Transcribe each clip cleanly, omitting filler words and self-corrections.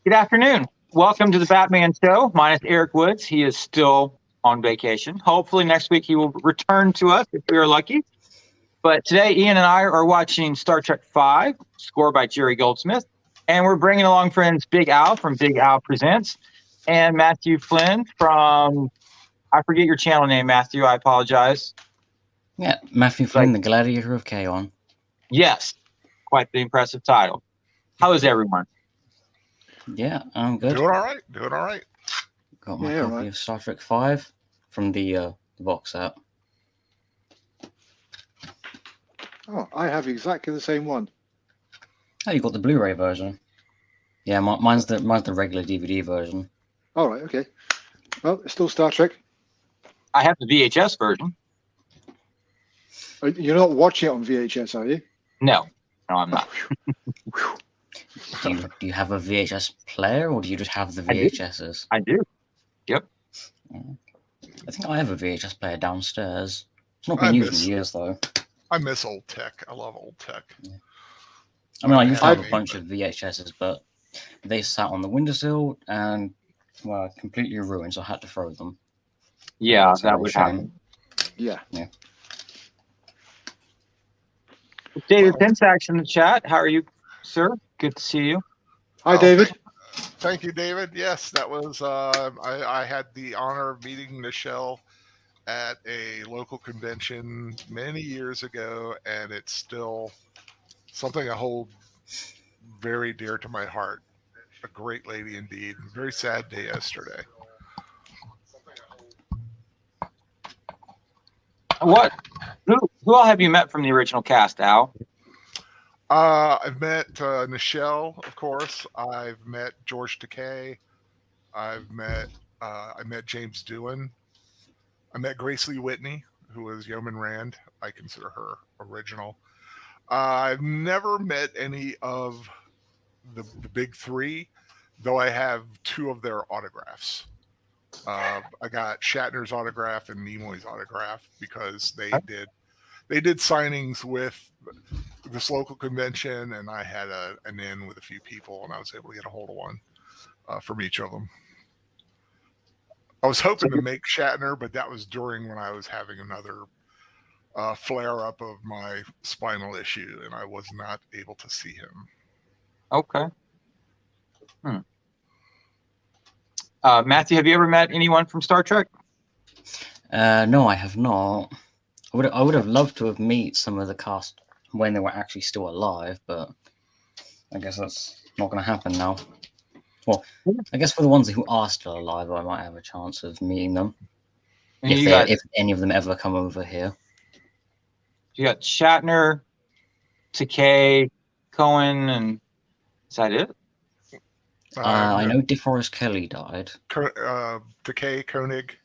Good afternoon. Welcome to the Batman Show. Mine is Erik Woods. He is still on vacation. Hopefully next week he will return to us if we are lucky. But today Ian and I are watching Star Trek V, score by Jerry Goldsmith. And we're bringing along friends Big Al from Big Al Presents and Matthew Flynn from, I forget your channel name, Matthew. I apologize. Yeah, Matthew Flynn, the Gladiator of Kaon. Yes, quite the impressive title. How is everyone? Yeah, I'm good. Doing all right. Got my copy of Star Trek V from the box set. Oh, I have exactly the same one. Oh, you got the Blu-ray version. Yeah, mine's the regular DVD version. All right, okay. Well, it's still Star Trek. I have the VHS version. You're not watching it on VHS, are you? No, I'm not. Do you have a VHS player, or do you just have the VHSs? I do. Yep. I think I have a VHS player downstairs. It's not been used in years, though. I miss old tech. I love old tech. Yeah. I mean, I used to have a bunch of VHSs, but they sat on the windowsill and were completely ruined, so I had to throw them. Yeah, that would happen. Yeah. David Pensax in the chat. How are you, sir? Good to see you. Hi, David. Thank you, David. Yes, that was. I had the honor of meeting Michelle at a local convention many years ago, and it's still something I hold very dear to my heart. A great lady indeed. Very sad day yesterday. What? Who all have you met from the original cast, Al? I've met Nichelle, of course. I've met George Takei. I met James Doohan. I met Grace Lee Whitney, who was Yeoman Rand. I consider her original. I've never met any of the big three, though I have two of their autographs. I got Shatner's autograph and Nimoy's autograph because they did signings with this local convention, and I had an in with a few people, and I was able to get a hold of one from each of them. I was hoping to make Shatner, but that was during when I was having another flare-up of my spinal issue, and I was not able to see him. Okay. Matthew, have you ever met anyone from Star Trek? No, I have not. I would have loved to have met some of the cast when they were actually still alive, but I guess that's not going to happen now. Well, I guess for the ones who are still alive, I might have a chance of meeting them. If any of them ever come over here. You got Shatner, Takei, Cohen, and is that it? I know DeForest Kelly died. Takei, Koenig.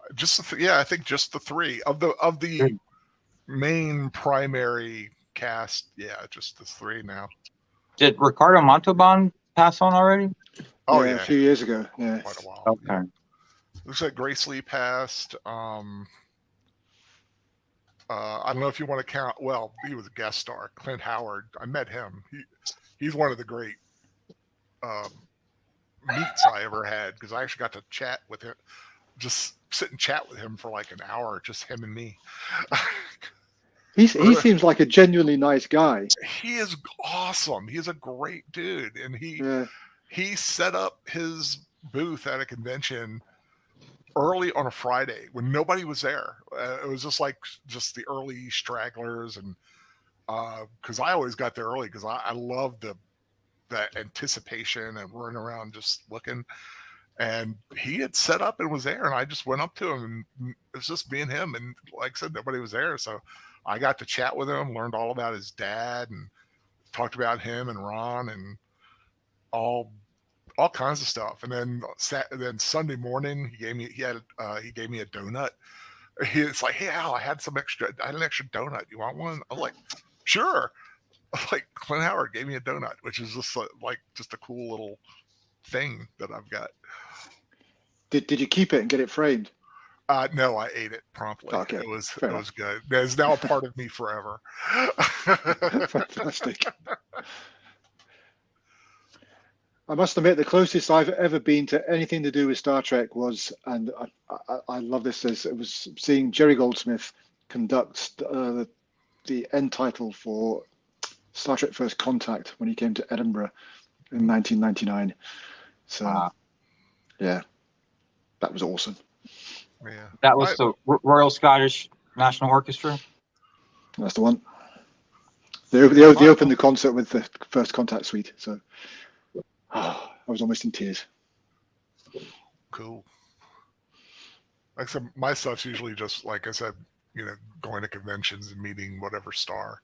I think just the three of the main primary cast. Yeah, just the three now. Did Ricardo Montalban pass on already? Oh yeah, a few years ago. Yeah, quite a while. Okay. Yeah. Looks like Grace Lee passed. I don't know if you want to count. Well, he was a guest star. Clint Howard. I met him. He's one of the great meets I ever had because I actually got to chat with him. Just sit and chat with him for like an hour, just him and me. he seems like a genuinely nice guy. He is awesome. He's a great dude, and he set up his booth at a convention early on a Friday when nobody was there. It was just the early stragglers, and because I always got there early because I love that anticipation and running around just looking. And he had set up and was there, and I just went up to him, and it was just me and him. And like I said, nobody was there, so I got to chat with him, learned all about his dad, and talked about him and Ron and all kinds of stuff. And then Sunday morning, he gave me a donut. It's like, hey Al, I had an extra donut. You want one? I'm like, sure. Like Clint Howard gave me a donut, which is just just a cool little thing that I've got. Did you keep it and get it framed? No, I ate it promptly. Okay, it was good. It's now a part of me forever. Fantastic. I must admit, the closest I've ever been to anything to do with Star Trek was, and I love this, it was seeing Jerry Goldsmith conduct the end title for Star Trek First Contact when he came to Edinburgh in 1999. So, yeah, that was awesome. Yeah. That was the Royal Scottish National Orchestra. That's the one. They opened the concert with the First Contact suite. So, I was almost in tears. Cool. Like I said, my stuff's usually just, like I said, going to conventions and meeting whatever star.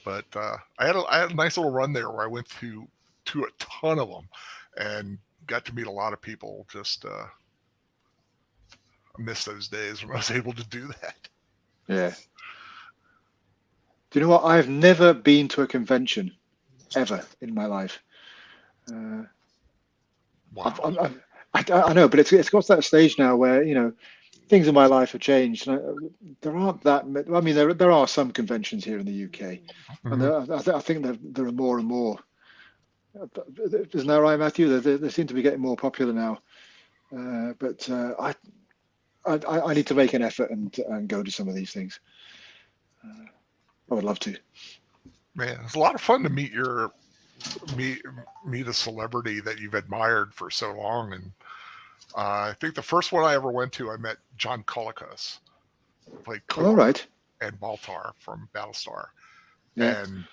But I had a nice little run there where I went to a ton of them and got to meet a lot of people. Just I miss those days when I was able to do that. Yeah. Do you know what? I've never been to a convention ever in my life. Wow. I know, but it's got to that stage now where things in my life have changed. And there aren't that. I mean, there are some conventions here in the UK, and I think there are more and more. Isn't that right, Matthew? They seem to be getting more popular now. But I need to make an effort and go to some of these things. I would love to. Man, it's a lot of fun to meet a celebrity that you've admired for so long. And I think the first one I ever went to, I met John Colicos, played All right. and Baltar from Battlestar, Yeah. and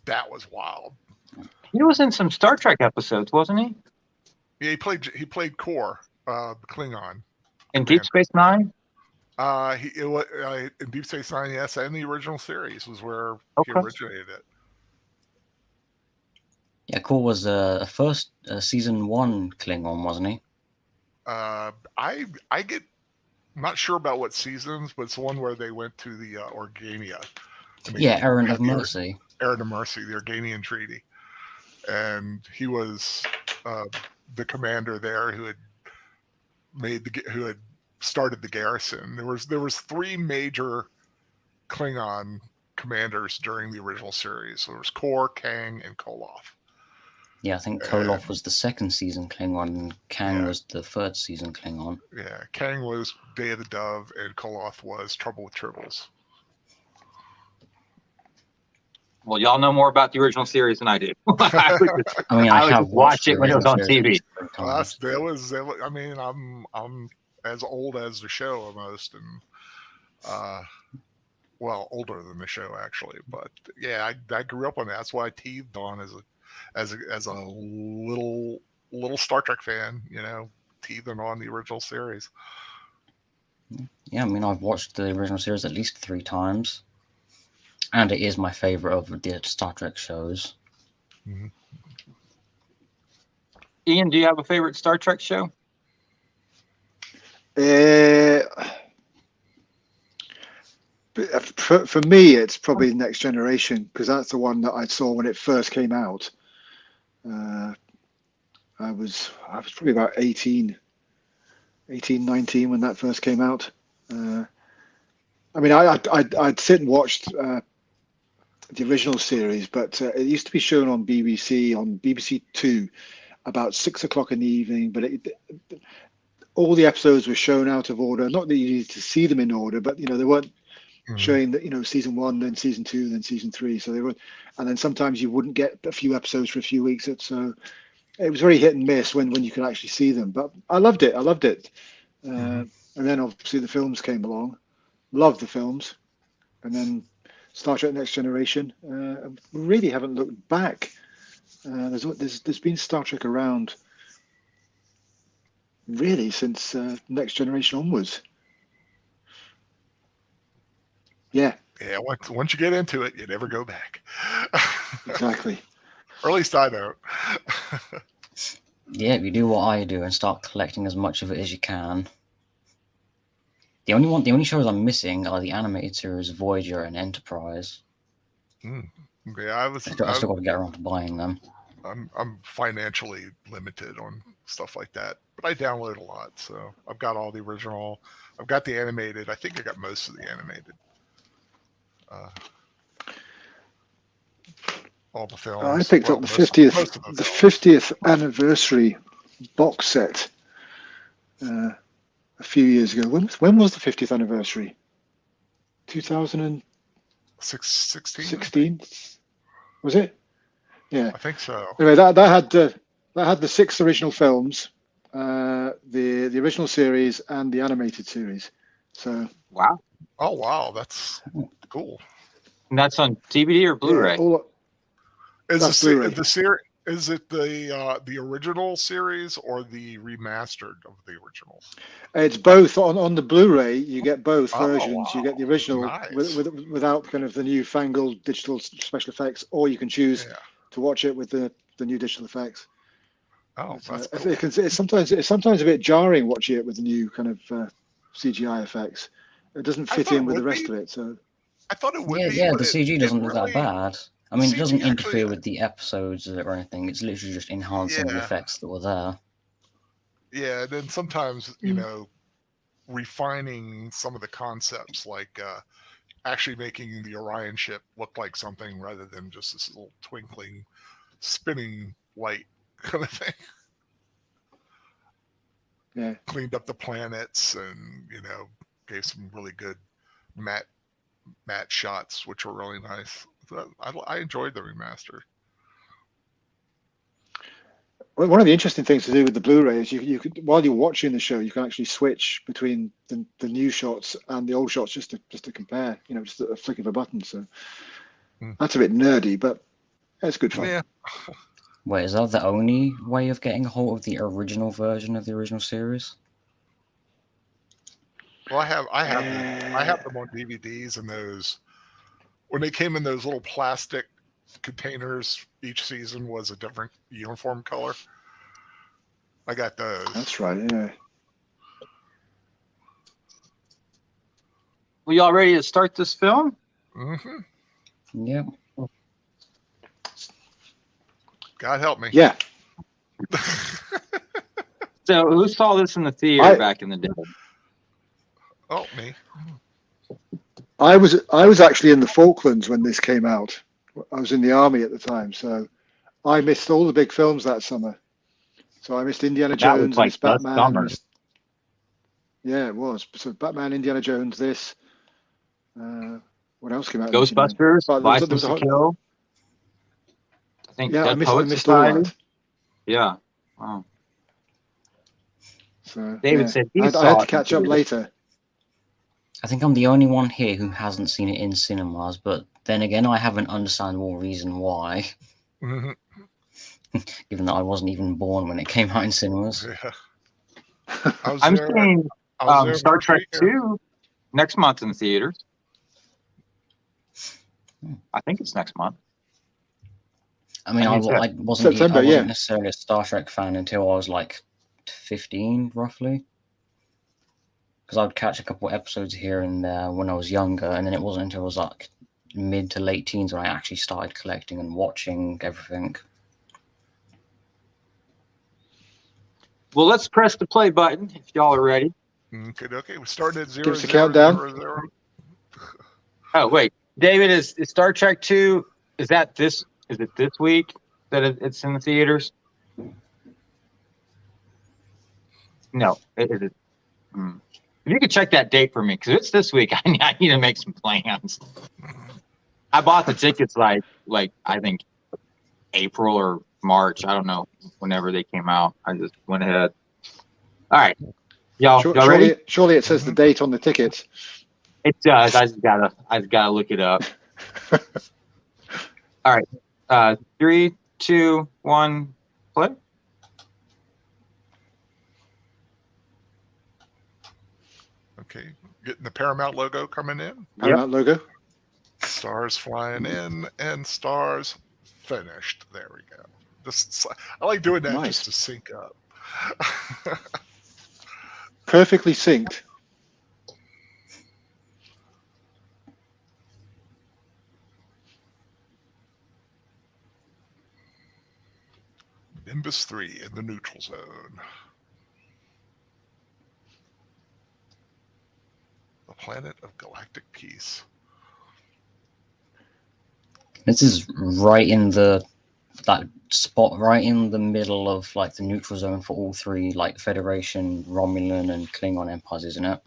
that was wild. He was in some Star Trek episodes, wasn't he? Yeah, he played Kor, the Klingon. In Deep Space Nine? In Deep Space Nine, yes, and the original series was where he originated it. Yeah, Kor was a first season 1 Klingon, wasn't he? I get not sure about what seasons, but it's the one where they went to the Organia. Yeah, Errand of Mercy. Errand of Mercy, the Organian Treaty, and he was the commander there who had started the garrison. There was 3 major Klingon commanders during the original series. So there was Kor, Kang, and Koloth. Yeah, I think Koloth was the second season Klingon, and Kang was the third season Klingon. Yeah, Kang was Day of the Dove, and Koloth was Trouble with Tribbles. Well, y'all know more about the original series than I do. I would just watch it when it was on TV. I'm as old as the show almost, and older than the show actually. But yeah, I grew up on that. That's why I teethed on as a little Star Trek fan, teething on the original series. Yeah, I've watched the original series at least 3 times. And it is my favorite of the Star Trek shows. Mm-hmm. Ian, do you have a favorite Star Trek show? For me, it's probably Next Generation, because that's the one that I saw when it first came out. I was probably about 18, 19 when that first came out. I'd sit and watched the original series, but it used to be shown on BBC 2 about 6 o'clock in the evening. But all the episodes were shown out of order. Not that you needed to see them in order, but they weren't showing that season 1, then season 2, then season 3. So they were, and then sometimes you wouldn't get a few episodes for a few weeks. So it was very hit and miss when you could actually see them. But I loved it. And then obviously the films came along. Loved the films, and then Star Trek Next Generation. Really haven't looked back. There's been Star Trek around really since Next Generation onwards. Yeah. Yeah. Once you get into it, you never go back. Exactly. Or at least I don't. Yeah, if you do what I do and start collecting as much of it as you can. The only shows I'm missing are the animated series Voyager and Enterprise. Yeah, I still got to get around to buying them. I'm financially limited on stuff like that, but I download a lot, so I've got all the original. I've got the animated. I think I got most of the animated. all the films. I picked up the most 50th, of the films. 50th anniversary box set a few years ago. When was the 50th anniversary? 2016, 16. was it? Yeah. I think so. Anyway, that had the 6 original films, the original series, and the animated series. So Wow. Oh wow, that's cool. And that's on DVD or Blu-ray? yeah, all Is That's the Blu-ray. the series? Is it the original series or the remastered of the originals? it's both on the Blu-ray. You get both Oh, versions. You get the wow. original Nice. without kind of the newfangled digital special effects, or you can choose Yeah. to watch it with the new digital effects. Oh, that's It's, cool. it's sometimes a bit jarring watching it with the new kind of CGI effects. It doesn't I fit thought in it with the would rest be. of it. So I thought it would Yeah, be. yeah, but the CG doesn't look really, that bad. I the mean, it CG doesn't actually- interfere with the episodes or anything. It's literally just enhancing the Yeah. effects that were there. Yeah, and then sometimes refining some of the concepts, like actually making the Orion ship look like something rather than just this little twinkling, spinning light kind of thing. yeah, Cleaned up the planets and gave some really good matte shots, which were really nice. So I enjoyed the remaster. well, one of the interesting things to do with the Blu-ray is you could, while you're watching the show, you can actually switch between the new shots and the old shots just to compare. Just a flick of a button. So that's a bit nerdy, but it's good fun. Yeah. Wait, is that the only way of getting a hold of the original version of the original series? Well, I have them on DVDs, and those when they came in those little plastic containers, each season was a different uniform color. I got those. That's right. Yeah. Well, y'all ready to start this film? Mm-hmm. Yeah. God help me. Yeah. So, who saw this in the theater back in the day? Oh, me. I was actually in the Falklands when this came out. I was in the army at the time, so I missed all the big films that summer. So I missed Indiana That was Jones, I like missed the Batman. I summer. yeah, it was. So Batman, Indiana Jones, this. What else came out? in 89? Ghostbusters, Well, License to Kill. I think Yeah, I Dead missed Poets all Society. that. Yeah. Wow. So David yeah. said he I saw had to it catch in up theater. later. I think I'm the only one here who hasn't seen it in cinemas, but then again, I have an understandable reason why, Mm-hmm. given that I wasn't even born when it came out in cinemas. Yeah. I was I'm there. seeing I was there Star first Trek weekend. 2 next month in the theaters. I think it's next month. I mean, I I, think it's I wasn't September, I wasn't yeah. necessarily a Star Trek fan until I was like 15, roughly. Because I'd catch a couple episodes here and there when I was younger, and then it wasn't until I was like mid to late teens when I actually started collecting and watching everything. Well, let's press the play button if y'all are ready. Okay. We started at 0, Give us a 0, countdown. 0, 0. Oh, wait. David, is Star Trek 2, is it this week that it's in the theaters? No. Is it? If you could check that date for me, because it's this week, I need to make some plans. I bought the tickets like I think April or March. I don't know, whenever they came out. I just went ahead. All right. Y'all ready? Surely it says the date on the ticket. It does. I just gotta look it up. All right. 3, 2, 1, play. Okay. Getting the Paramount logo coming in. Paramount logo. Stars flying in and stars finished. There we go. I like doing that Nice. just to sync up. Perfectly synced. Nimbus 3 in the neutral zone. The planet of galactic peace. This is right in that spot right in the middle of like the neutral zone for all three, like Federation, Romulan, and Klingon empires, isn't it?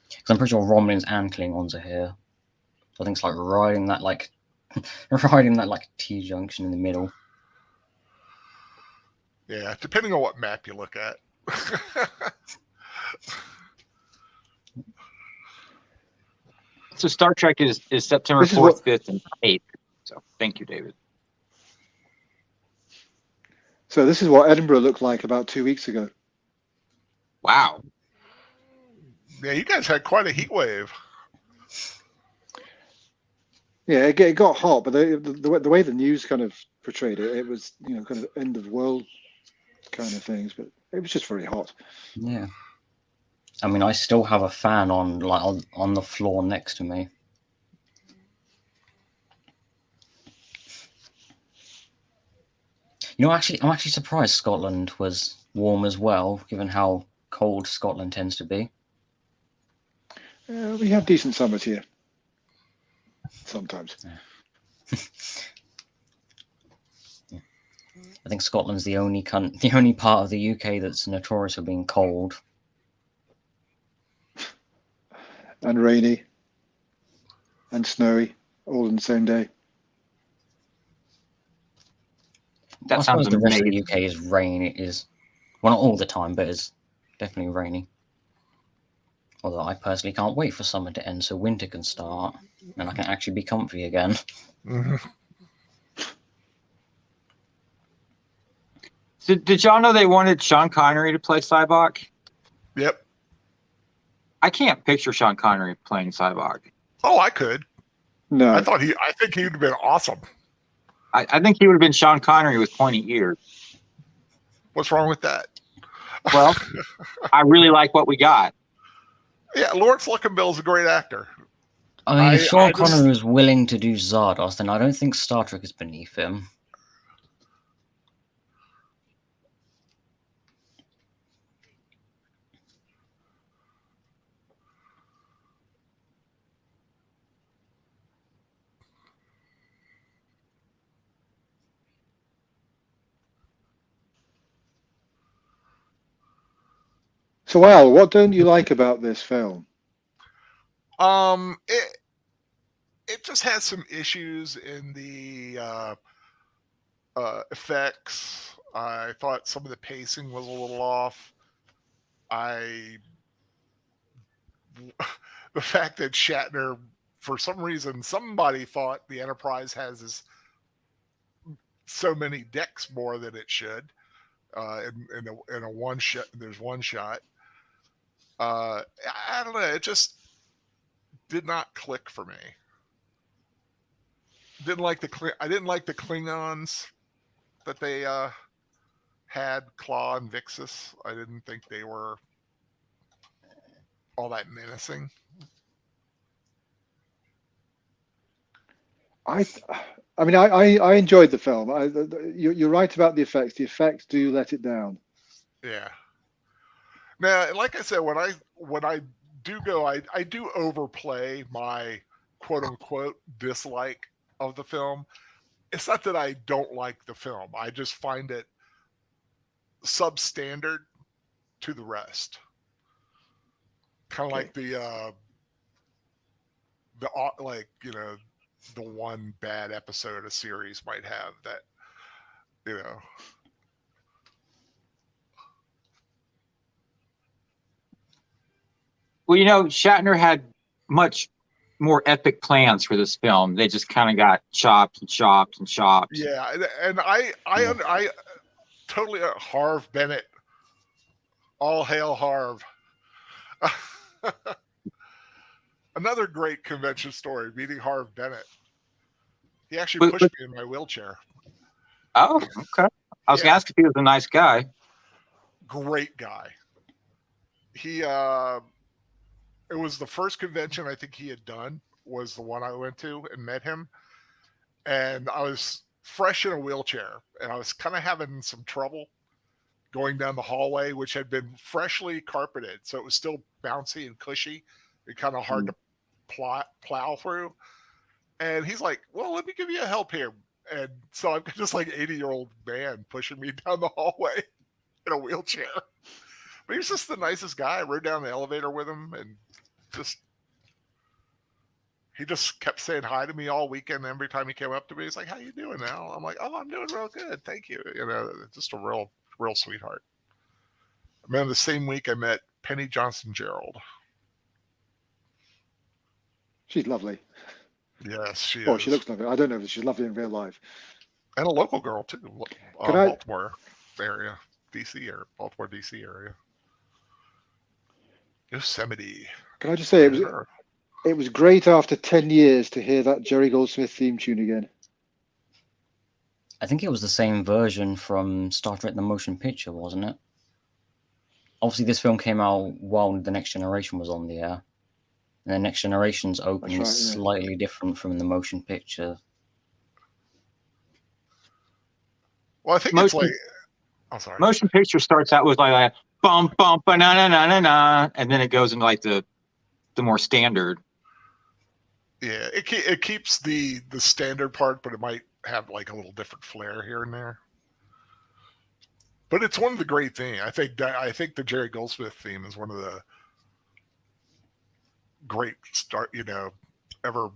Because I'm pretty sure Romulans and Klingons are here. So I think it's like right in that like T junction in the middle. Yeah, depending on what map you look at. So Star Trek is September 4th, 5th, and 8th. So thank you, David. So this is what Edinburgh looked like about 2 weeks ago. Wow. Yeah, you guys had quite a heat wave. Yeah, it got hot, but the way the news kind of portrayed it, it was, you know, kind of end of world kind of things, but it was just very hot. Yeah. I mean, I still have a fan on the floor next to me. You know, actually, I'm actually surprised Scotland was warm as well, given how cold Scotland tends to be. We have decent summers here. Sometimes. Yeah. I think Scotland's the only part of the UK that's notorious for being cold. And rainy. And snowy, all in the same day. That I sounds suppose the rest of amazing. the UK is rain. It is, well, not all the time, but it's definitely rainy. Although I personally can't wait for summer to end so winter can start and I can actually be comfy again. Mm-hmm. So did y'all know they wanted Sean Connery to play Cyborg? Yep. I can't picture Sean Connery playing Cyborg. Oh, I could. No. I think he'd have been awesome. I think he would have been Sean Connery with pointy ears. What's wrong with that? Well, I really like what we got. Yeah, Lawrence Luckenbill's a great actor. I mean, if Sean Connery was willing to do Zardos, then I don't think Star Trek is beneath him. So, Al, what don't you like about this film? It just has some issues in the effects. I thought some of the pacing was a little off. The fact that Shatner, for some reason, somebody thought the Enterprise has so many decks more than it should. In a one shot, there's one shot. I don't know. It just did not click for me. I didn't like the Klingons that they had, Claw and Vixus. I didn't think they were all that menacing. I mean, I enjoyed the film. You're right about the effects. The effects do let it down. Yeah. Now, like I said, when I do go, I do overplay my quote unquote dislike of the film. It's not that I don't like the film. I just find it substandard to the rest. Kind of like the like, you know, the one bad episode a series might have that, you know. Well, you know, Shatner had much more epic plans for this film. They just kind of got chopped and chopped and chopped. Yeah, and I totally Harv Bennett. All hail Harv. Another great convention story, meeting Harv Bennett. He actually pushed me in my wheelchair. Oh, okay. I was gonna ask if he was a nice guy. Great guy. He it was the first convention I think he had done, was the one I went to and met him. And I was fresh in a wheelchair and I was kind of having some trouble going down the hallway, which had been freshly carpeted. So it was still bouncy and cushy and kind of hard to plow through. And he's like, well, let me give you a help here. And so I've got this like 80-year-old man pushing me down the hallway in a wheelchair. But he was just the nicest guy. I rode down the elevator with him, and he just kept saying hi to me all weekend. Every time he came up to me, he's like, how you doing now? I'm like, oh, I'm doing real good. Thank you. You know, just a real sweetheart. Man, the same week I met Penny Johnson-Gerald. She's lovely. Yes, she is. Oh, she looks lovely. I don't know if she's lovely in real life. And a local girl, too. Baltimore area, DC area, Baltimore, DC area. Yosemite. Can I just say, it was great after 10 years to hear that Jerry Goldsmith theme tune again. I think it was the same version from Star Trek: The Motion Picture, wasn't it? Obviously, this film came out while The Next Generation was on the air. And The Next Generation's opening is slightly different from the motion picture. Well, I think it's like... Oh, sorry. Motion picture starts out with like a bump, bump, na na na na na, and then it goes into like the more standard. Yeah, it keeps the standard part, but it might have like a little different flair here and there. But it's one of the great things. I think the Jerry Goldsmith theme is one of the great ever.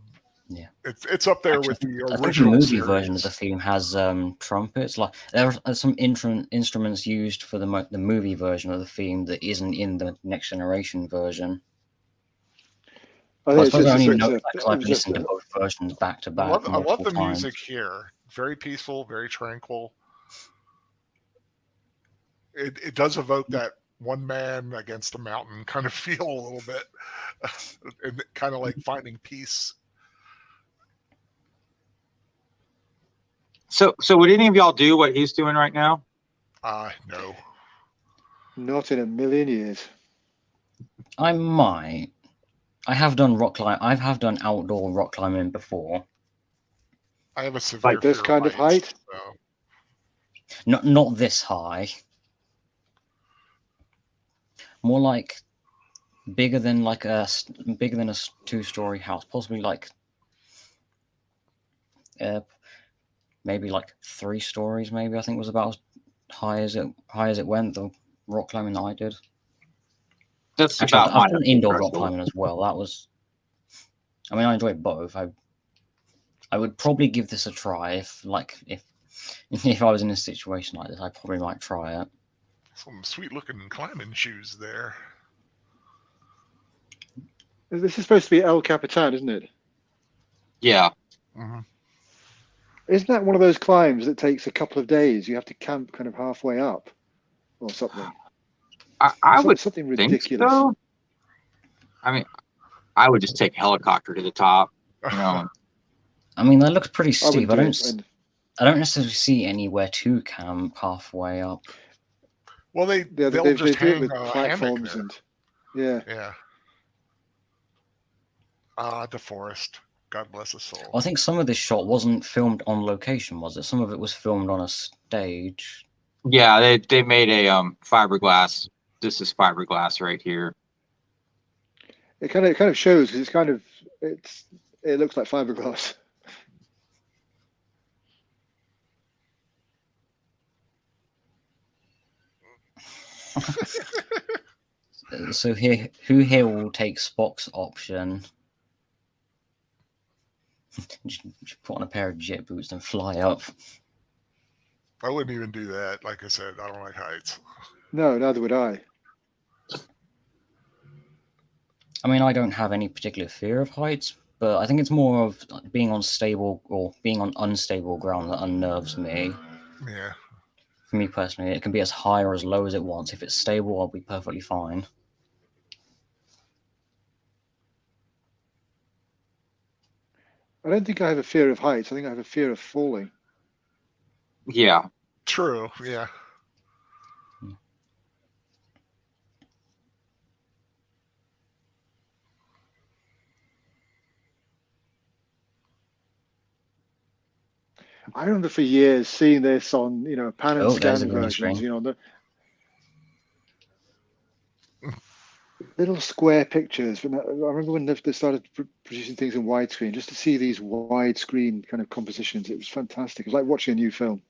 Yeah, it's up there with the original. I think the movie series. version of the theme has trumpets. Like there are some instruments used for the movie version of the theme that isn't in the Next Generation version. I suppose I only know that because I've listened to both versions back to back. I love the music here. Very peaceful, very tranquil. It does evoke that one man against a mountain kind of feel a little bit, and kind of like finding peace. So would any of y'all do what he's doing right now? No. Not in a million years. I might. I have done rock climb. I have done outdoor rock climbing before. I have a severe like this kind of height. So. Not this high. More like bigger than a 2-story house, possibly like maybe like 3 stories. Maybe I think was about as high as it went. The rock climbing that I did. That's actually, about I've done indoor rock climbing as well. That was. I mean, I enjoyed both. I would probably give this a try if I was in a situation like this. I probably might try it. Some sweet-looking climbing shoes there. This is supposed to be El Capitan, isn't it? Yeah. Mm-hmm. Isn't that one of those climbs that takes a couple of days? You have to camp kind of halfway up or something. I would something think ridiculous. so. I mean, I would just take a helicopter to the top. You know. I mean, that looks pretty steep. I don't necessarily see anywhere to camp halfway up. Well, they'll just hang with platforms and yeah. DeForest, God bless his soul. I think some of this shot wasn't filmed on location, was it? Some of it was filmed on a stage. Yeah, they made a fiberglass. This is fiberglass right here. It kind of shows because it looks like fiberglass. So who here will take Spock's option? just put on a pair of jet boots and fly up. I wouldn't even do that. Like I said, I don't like heights. No, neither would I. I mean, I don't have any particular fear of heights, but I think it's more of being on stable or being on unstable ground that unnerves me. Yeah. For me personally, it can be as high or as low as it wants. If it's stable, I'll be perfectly fine. I don't think I have a fear of heights. I think I have a fear of falling. Yeah. True. Yeah. I remember for years seeing this on, pan and scan there's a green versions, screen. little square pictures. But I remember when they started producing things in widescreen, just to see these widescreen kind of compositions, it was fantastic. It was like watching a new film.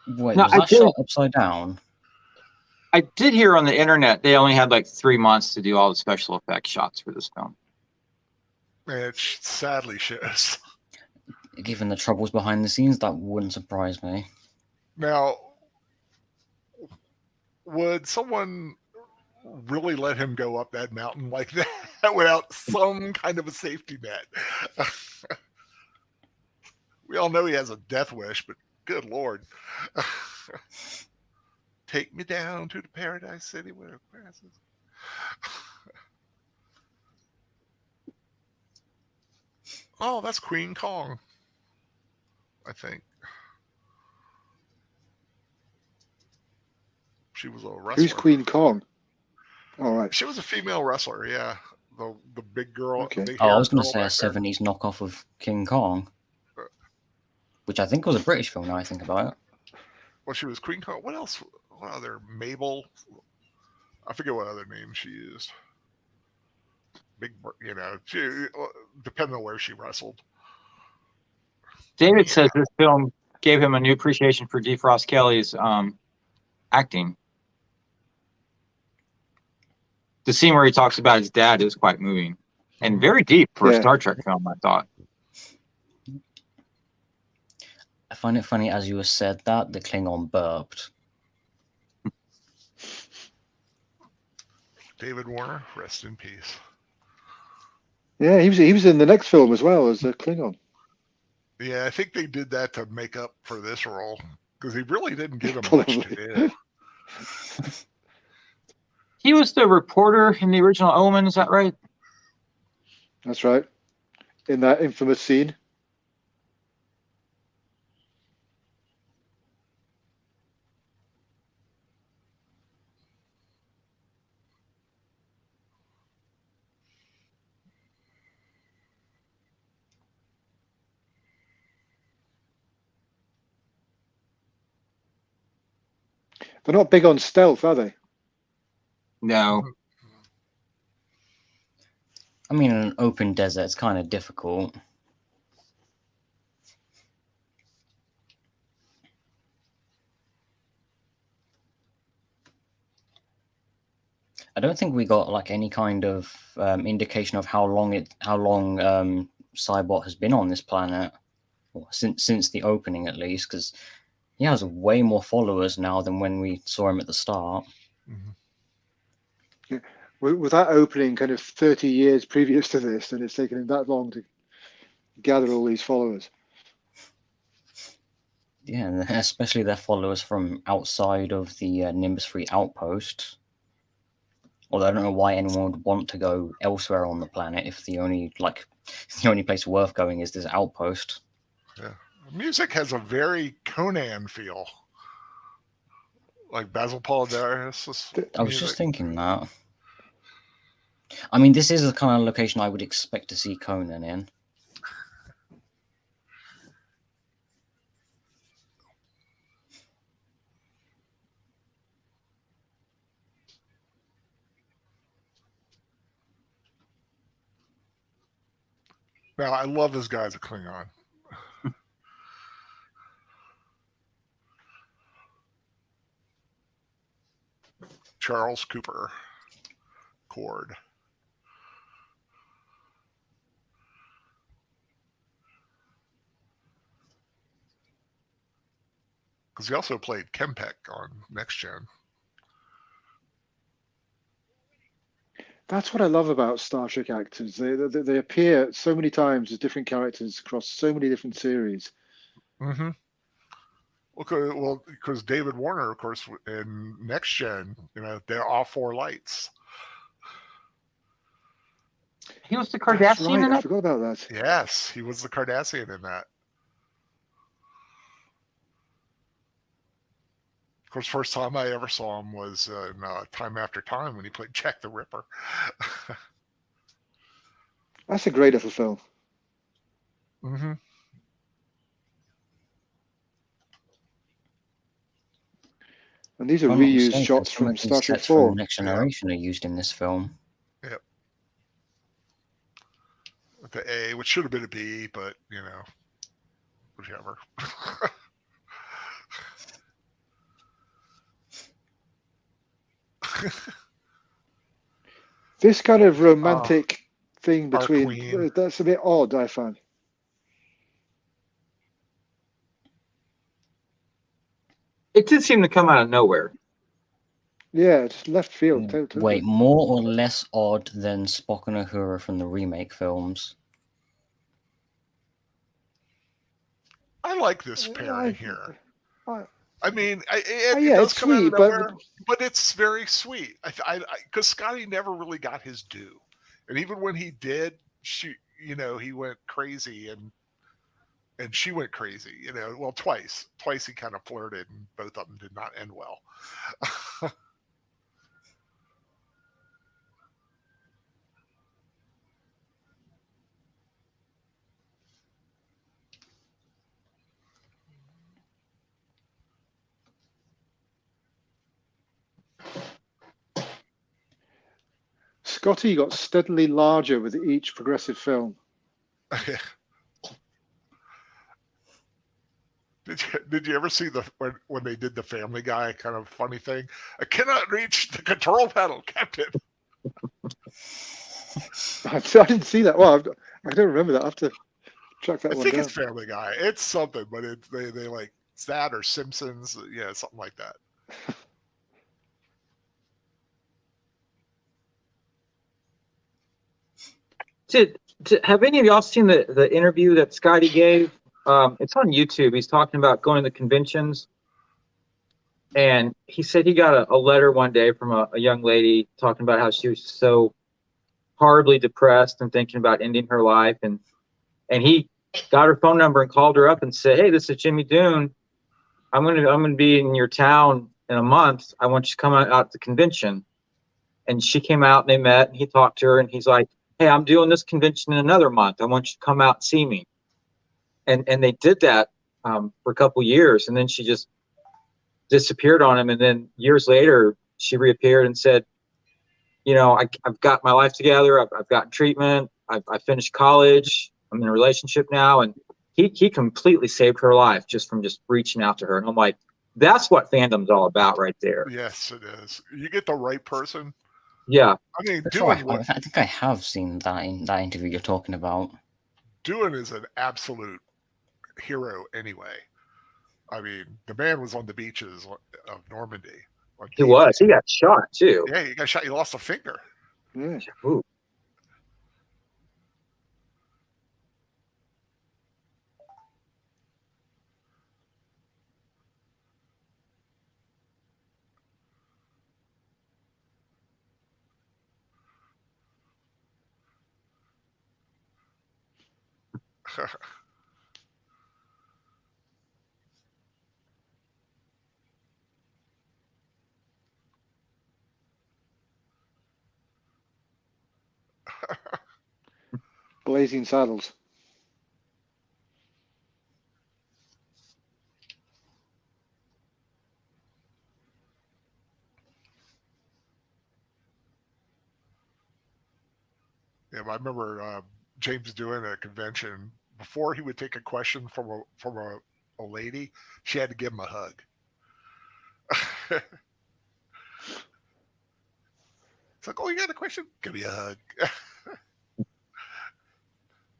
Wait, No, was that shot upside down? I did hear on the internet they only had like 3 months to do all the special effects shots for this film. It sadly shows. Given the troubles behind the scenes, that wouldn't surprise me. Now, would someone really let him go up that mountain like that without some kind of a safety net? We all know he has a death wish, but good Lord. Take me down to the paradise city where grass is. Oh, that's Queen Kong, I think. She was a wrestler. Who's Queen Kong? All right. She was a female wrestler, yeah. The big girl. Okay. The big Oh, I was haired going to girl say a back there. 70s knockoff of King Kong, which I think was a British film now I think about it. Well, she was Queen Kong. What else? What other? Mabel? I forget what other name she used. She, depending on where she wrestled. David says this film gave him a new appreciation for DeFrost Kelly's acting. The scene where he talks about his dad is quite moving and very deep for a Star Trek film, I thought. I find it funny as you said that the Klingon burped. David Warner, rest in peace. Yeah, he was in the next film as well as a Klingon. Yeah, I think they did that to make up for this role because he really didn't give him much to do. He was the reporter in the original Omen, is that right? That's right. In that infamous scene. They're not big on stealth, are they? No. I mean, in an open desert, it's kind of difficult. I don't think we got like any kind of indication of how long Cybot has been on this planet, or since the opening at least, because he has way more followers now than when we saw him at the start. Mm-hmm. Yeah. With that opening kind of 30 years previous to this, and it's taken him that long to gather all these followers. Yeah, and especially their followers from outside of the Nimbus 3 outpost. Although I don't know why anyone would want to go elsewhere on the planet if the only place worth going is this outpost. Yeah, music has a very Conan feel, like Basil Polidaris. I was just thinking that. I mean, this is the kind of location I would expect to see Conan in. Now, I love this guy as a Klingon. Charles Cooper. Cord. Because he also played Kempek on Next Gen. That's what I love about Star Trek actors. They appear so many times as different characters across so many different series. Mm-hmm. Well, because David Warner, of course, in Next Gen, they're all four lights. He was the That's Cardassian right. in I it? forgot about that. Yes, he was the Cardassian in that. Of course, first time I ever saw him was in Time After Time when he played Jack the Ripper. That's a great little film. Mm-hmm. And these are If I'm not reused mistaken, shots some from of these Star Trek sets from 4. Next Generation are used in this film. Yep. With the A, which should have been a B, but whichever. This kind of romantic thing Our between, queen. that's a bit odd, I find. It did seem to come out of nowhere. Yeah, just left field. Totally. Wait, more or less odd than Spock and Uhura from the remake films? I like this pairing here. I mean, it yeah, does it's come out sweet, of nowhere, but it's very sweet. Because Scotty never really got his due, and even when he did, he went crazy, and she went crazy. Well, twice he kind of flirted, and both of them did not end well. Scotty got steadily larger with each progressive film. Did you ever see when they did the Family Guy kind of funny thing? I cannot reach the control panel, Captain. I didn't see that. Well, I don't remember that. I have to track that I one think down. it's Family Guy. It's something, but they like it's that or Simpsons, something like that. Have any of y'all seen the interview that Scotty gave? It's on YouTube. He's talking about going to conventions. And he said he got a letter one day from a young lady talking about how she was so horribly depressed and thinking about ending her life. And he got her phone number and called her up and said, "Hey, this is Jimmy Dune. I'm gonna be in your town in a month. I want you to come out to the convention." And she came out and they met and he talked to her and he's like, "Hey, I'm doing this convention in another month. I want you to come out and see me." And they did that for a couple years, and then she just disappeared on him. And then years later, she reappeared and said, I've got my life together. I've gotten treatment. I finished college. I'm in a relationship now. And he completely saved her life just from just reaching out to her. And I'm like, that's what fandom's all about right there. Yes, it is. You get the right person. Yeah. I mean, I think I have seen that in that interview you're talking about. Dune is an absolute hero anyway. I mean, the man was on the beaches of Normandy. He was. He got shot too. Yeah, he got shot. He lost a finger. Yeah. Ooh. Blazing Saddles. Yeah, I remember James doing a convention. Before he would take a question from a lady, she had to give him a hug. It's like, "Oh, you got a question? Give me a hug."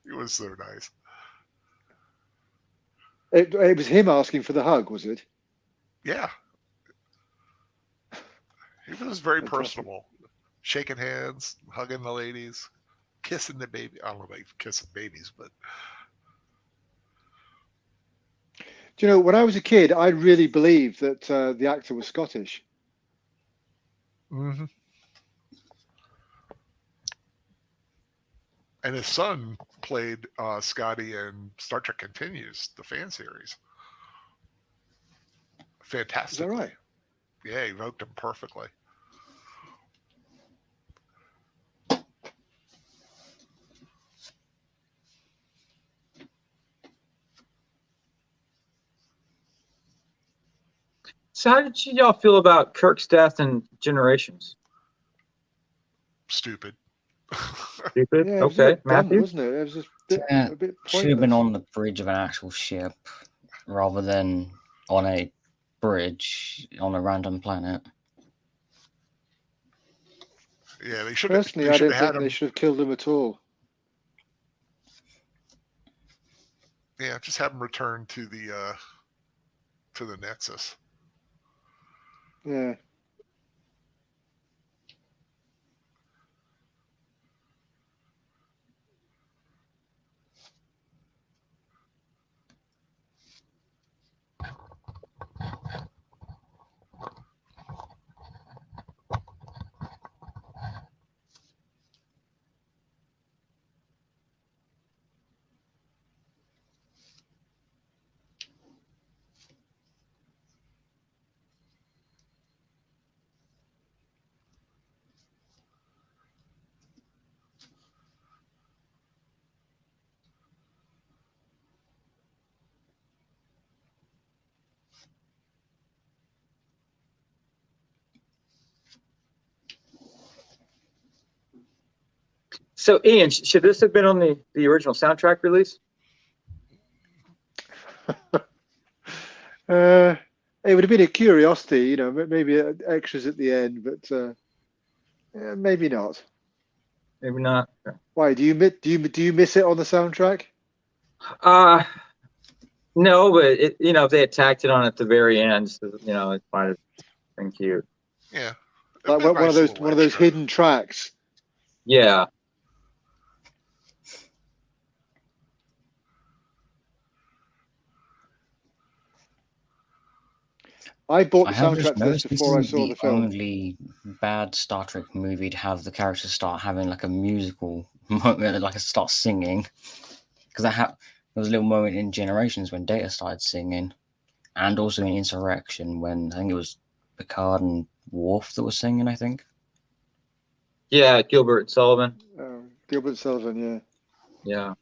He was so nice. It was him asking for the hug, was it? Yeah. He was very personable. Shaking hands, hugging the ladies, kissing the baby. I don't know about kissing babies, but... Do you know, when I was a kid, I really believed that the actor was Scottish. Mm-hmm. And his son played Scotty in Star Trek Continues, the fan series. Fantastic. Is that right? Yeah, he evoked him perfectly. So how did y'all feel about Kirk's death in Generations? Stupid. Stupid. Yeah, it was a Okay, bit dumb, Matthew. wasn't it? It was just Yeah, a bit should have been pointless. on the bridge of an actual ship rather than on a bridge on a random planet. Yeah, they should Personally, have I don't had think him. they should have killed him at all. Yeah, just have him return to the Nexus. Yeah. So Ian, should this have been on the original soundtrack release? It would have been a curiosity, you know, maybe extras at the end, but maybe not. Maybe not. Why do you miss it on the soundtrack? No, but if they had tacked it on at the very end, so, it might have been cute. Yeah. Like It'd be one of nice those little extra. hidden tracks. Yeah. I bought I the have just soundtrack to this noticed this before I isn't saw the the film. only bad Star Trek movie to have the characters start having like a musical moment, like start singing. Because there was a little moment in Generations when Data started singing, and also in Insurrection when I think it was Picard and Worf that was singing. I think. Yeah, Gilbert and Sullivan. Gilbert Sullivan, yeah. Yeah.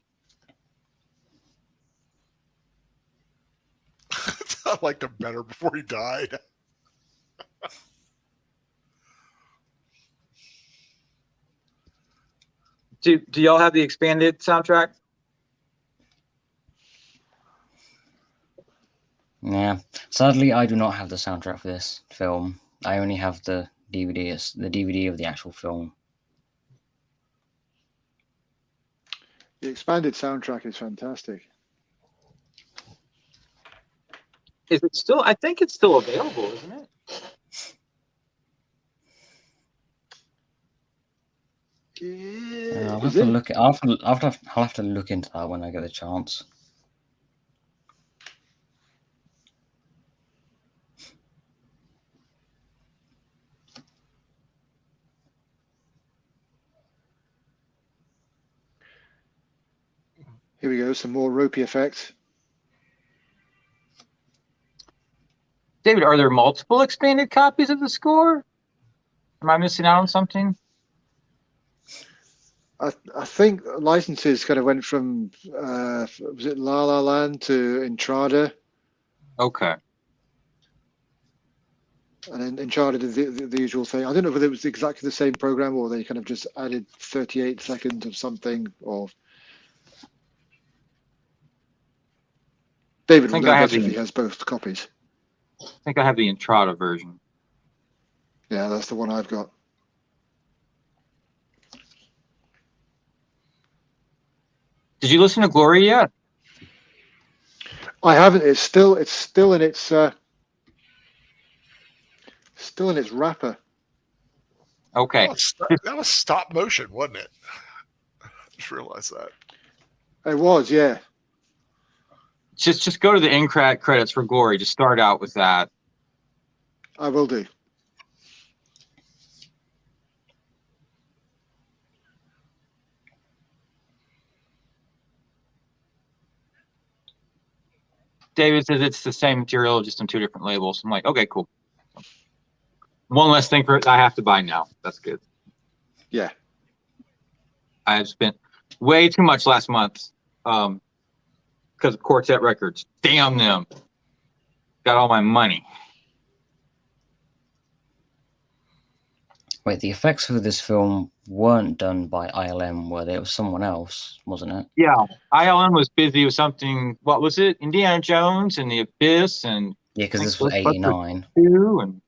I liked him better before he died. Do y'all have the expanded soundtrack? Yeah. Sadly, I do not have the soundtrack for this film. I only have the DVD. It's the DVD of the actual film. The expanded soundtrack is fantastic. Is it still? I think it's still available, isn't it? I'll have to look. I'll have to look into that when I get a chance. Here we go, some more ropey effects. David, are there multiple expanded copies of the score? Am I missing out on something? I think licenses kind of went from was it La La Land to Entrada, Okay. and then Entrada did the usual thing. I don't know whether it was exactly the same program or they kind of just added 38 seconds of something. Or David will know better if he has both copies. I think I have the Entrada version. Yeah, that's the one I've got. Did you listen to Glory yet? I haven't. It's still in its wrapper. Okay. That was stop motion, wasn't it? I just realized that. It was, yeah. Just go to the end credits for Glory. Just start out with that. I will do. David says it's the same material, just on 2 different labels. I'm like, okay, cool. One less thing I have to buy now. That's good. Yeah. I have spent way too much last month because of Quartet Records. Damn them. Got all my money. Wait, the effects for this film weren't done by ILM, were they? It was someone else, wasn't it? Yeah, ILM was busy with something. What was it? Indiana Jones and the Abyss, and Yeah, because I this think was '89. 2 and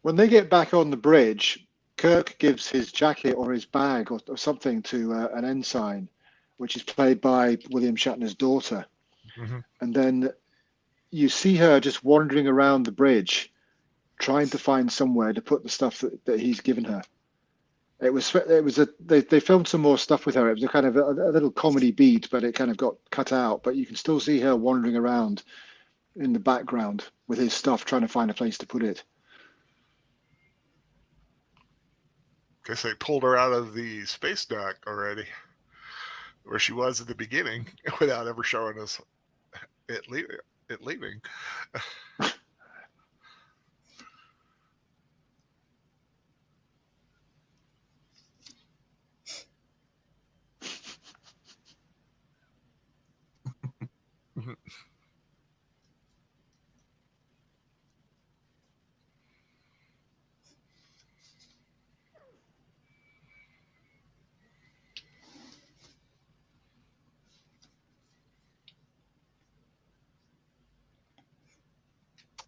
When they get back on the bridge, Kirk gives his jacket or his bag or something to an ensign, which is played by William Shatner's daughter. Mm-hmm. And then you see her just wandering around the bridge, trying to find somewhere to put the stuff that he's given her. They filmed some more stuff with her. It was a kind of a little comedy beat, but it kind of got cut out. But you can still see her wandering around in the background with his stuff, trying to find a place to put it. Guess they pulled her out of the space dock already, where she was at the beginning, without ever showing us it leaving.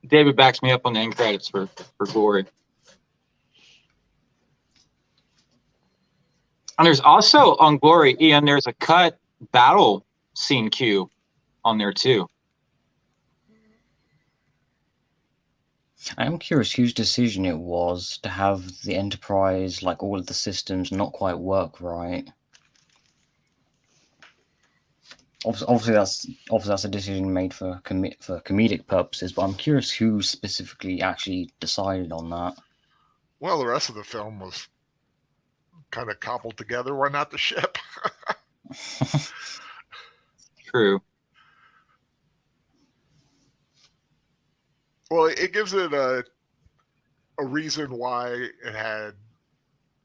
David backs me up on the end credits for Glory. And there's also on Glory, Ian, there's a cut battle scene cue on there too. I am curious whose decision it was to have the Enterprise, like all of the systems, not quite work right. Obviously, that's a decision made for comedic purposes. But I'm curious who specifically actually decided on that. Well, the rest of the film was kind of cobbled together. Why not the ship? True. Well, it gives it a reason why it had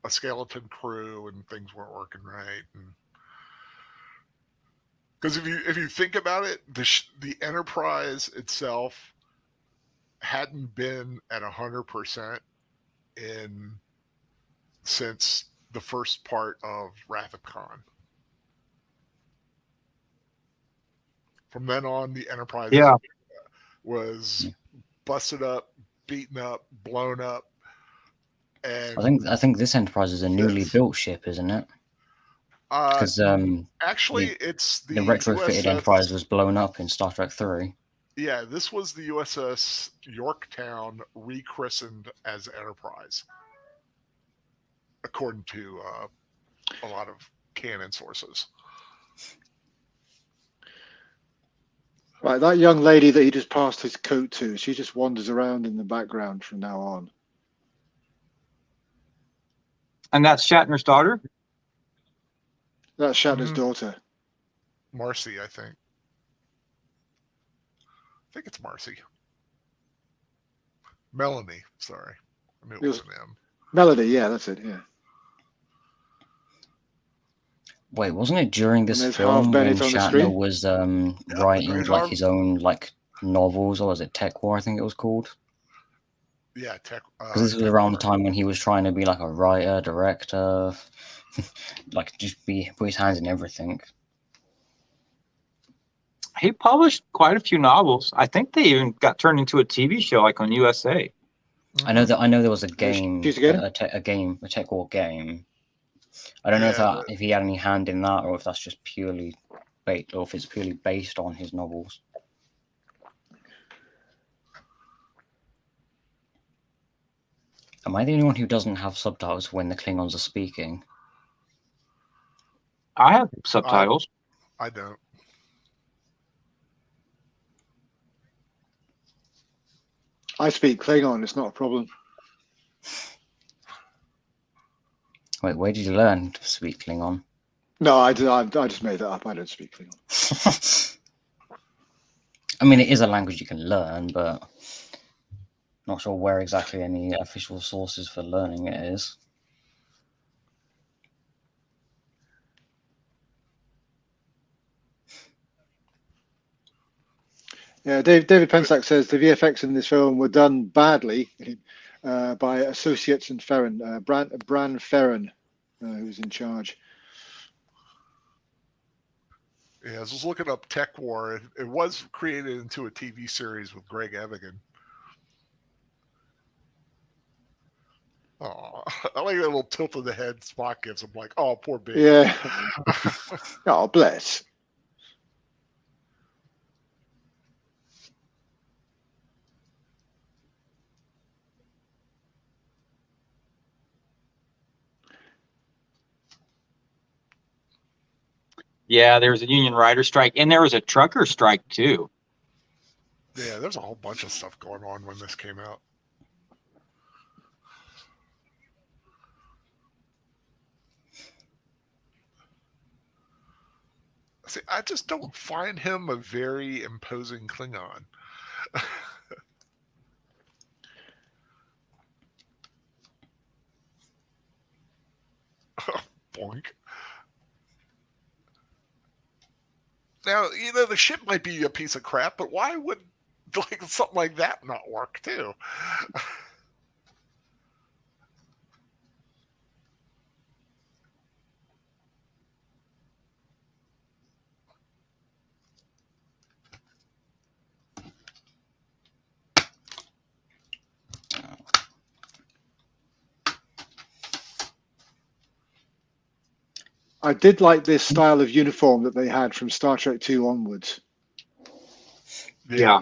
a skeleton crew and things weren't working right. Because if you think about it, the Enterprise itself hadn't been at 100% since the first part of Wrath of Khan. From then on, the Enterprise was busted up, beaten up, blown up, and I think this Enterprise is a newly built ship, isn't it? Because actually, it's the retrofitted USS Enterprise was blown up in Star Trek 3. Yeah, this was the USS Yorktown rechristened as Enterprise, according to a lot of canon sources. Right, that young lady that he just passed his coat to, she just wanders around in the background from now on. And that's Shatner's daughter? That's Shatner's daughter. Marcy, I think. I think it's Marcy. Melanie, sorry. I knew it was an M. Melody, yeah, that's it, yeah. Wait, wasn't it during this film when Shatner was writing like his own like novels, or was it Tech War? I think it was called. Yeah, Tech. Because this was around the time when he was trying to be like a writer, director, like just put his hands in everything. He published quite a few novels. I think they even got turned into a TV show, like on USA. I know there was a game, a Tech War game. I don't know if he had any hand in that, or if that's just purely based, or if it's purely based on his novels. Am I the only one who doesn't have subtitles when the Klingons are speaking? I have subtitles. I don't. I speak Klingon. It's not a problem. Wait, where did you learn to speak Klingon? No, I just made that up. I don't speak Klingon. I mean, it is a language you can learn, but not sure where exactly any official sources for learning it is. Yeah, David Pensack says the VFX in this film were done badly by associates and Ferren, Bran Ferren, who's in charge. Yeah, I was just looking up Tech War. It was created into a TV series with Greg Evigan. Oh, I like that little tilt of the head Spock gives him, like, oh, poor baby. Yeah. Oh, bless. Yeah, there was a union rider strike, and there was a trucker strike too. Yeah, there's a whole bunch of stuff going on when this came out. See, I just don't find him a very imposing Klingon. Boink. Now, the ship might be a piece of crap, but why would like something like that not work too? I did like this style of uniform that they had from Star Trek 2 onwards. Yeah.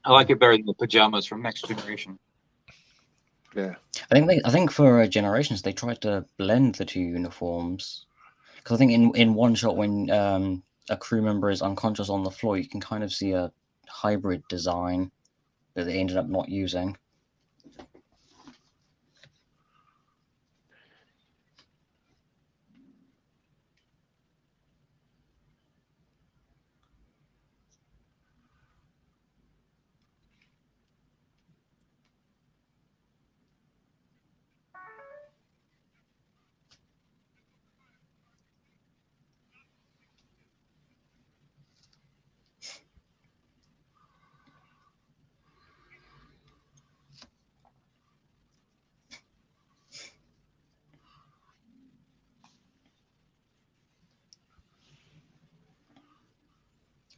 I like it better than the pajamas from Next Generation. Yeah. I think for Generations they tried to blend the two uniforms. Because I think in one shot when a crew member is unconscious on the floor, you can kind of see a hybrid design that they ended up not using.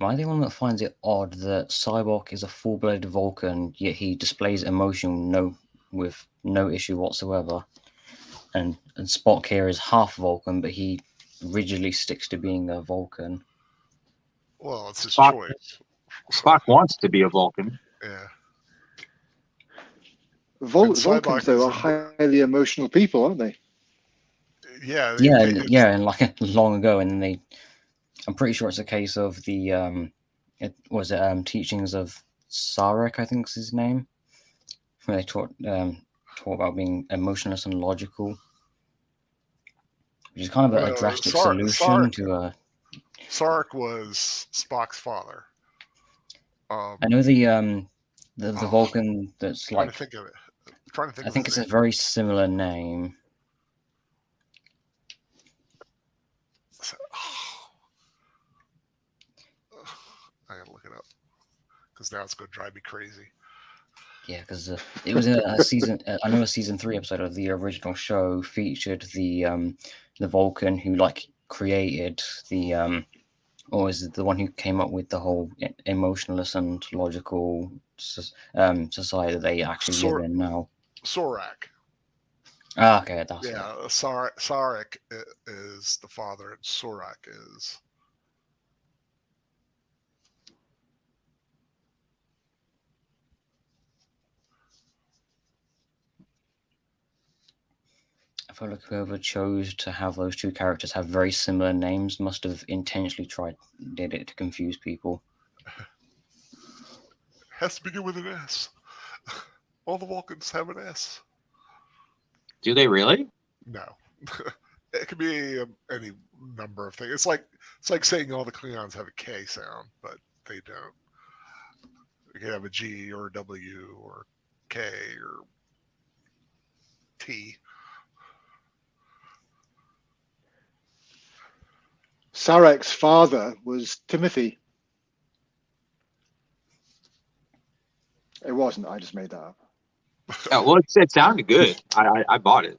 Am I the one that finds it odd that Cyborg is a full-blooded Vulcan, yet he displays emotion with no issue whatsoever? And Spock here is half Vulcan, but he rigidly sticks to being a Vulcan. Well, it's his Spock- choice. Spock wants to be a Vulcan. Yeah. Vulcans, though, are highly emotional people, aren't they? Yeah. And like long ago, and then I'm pretty sure it's a case of the teachings of Sarek, I think is his name, where they taught about being emotionless and logical, which is kind of a drastic solution to a. Sarek was Spock's father. I know the Vulcan that's trying like. To think of it. Trying to think. I think it's a very similar name. I gotta look it up because now it's gonna drive me crazy. Yeah, because it was a season. I know a season 3 episode of the original show featured the Vulcan who like created the or is it the one who came up with the whole emotionless and logical society that they actually live in now. Sorak. Ah, okay, that's it. Sarek is the father, and Sorak is. I feel like whoever chose to have those two characters have very similar names must have intentionally did it to confuse people. Has to begin with an S. All the Vulcans have an S. Do they really? No. It could be any number of things. It's like saying all the Klingons have a K sound, but they don't. You can have a G or a W or K or T. Sarek's father was Timothy. It wasn't. I just made that up. Oh, well, it sounded good. I bought it.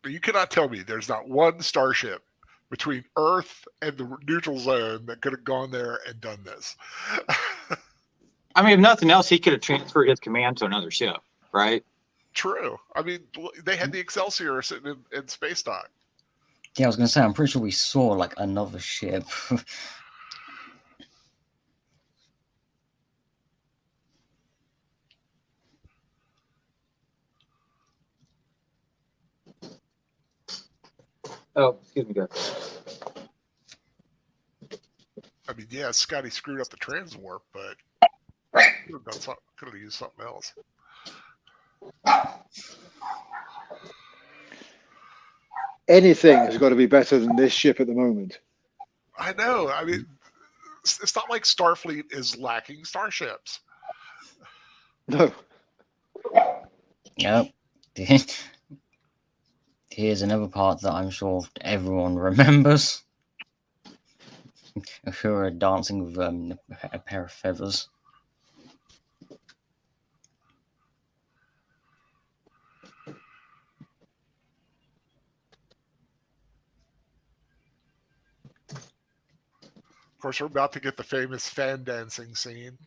You cannot tell me there's not one starship between Earth and the neutral zone that could have gone there and done this. I mean, if nothing else, he could have transferred his command to another ship, right? True. I mean, they had the Excelsior sitting in space dock. Yeah, I was going to say, I'm pretty sure we saw like another ship. Oh, excuse me, guys. I mean, yeah, Scotty screwed up the transwarp, but could have used something else. Anything has got to be better than this ship at the moment. I know. I mean, it's not like Starfleet is lacking starships. No. Yep. Here's another part that I'm sure everyone remembers. Uhura dancing with a pair of feathers. Of course, we're about to get the famous fan dancing scene.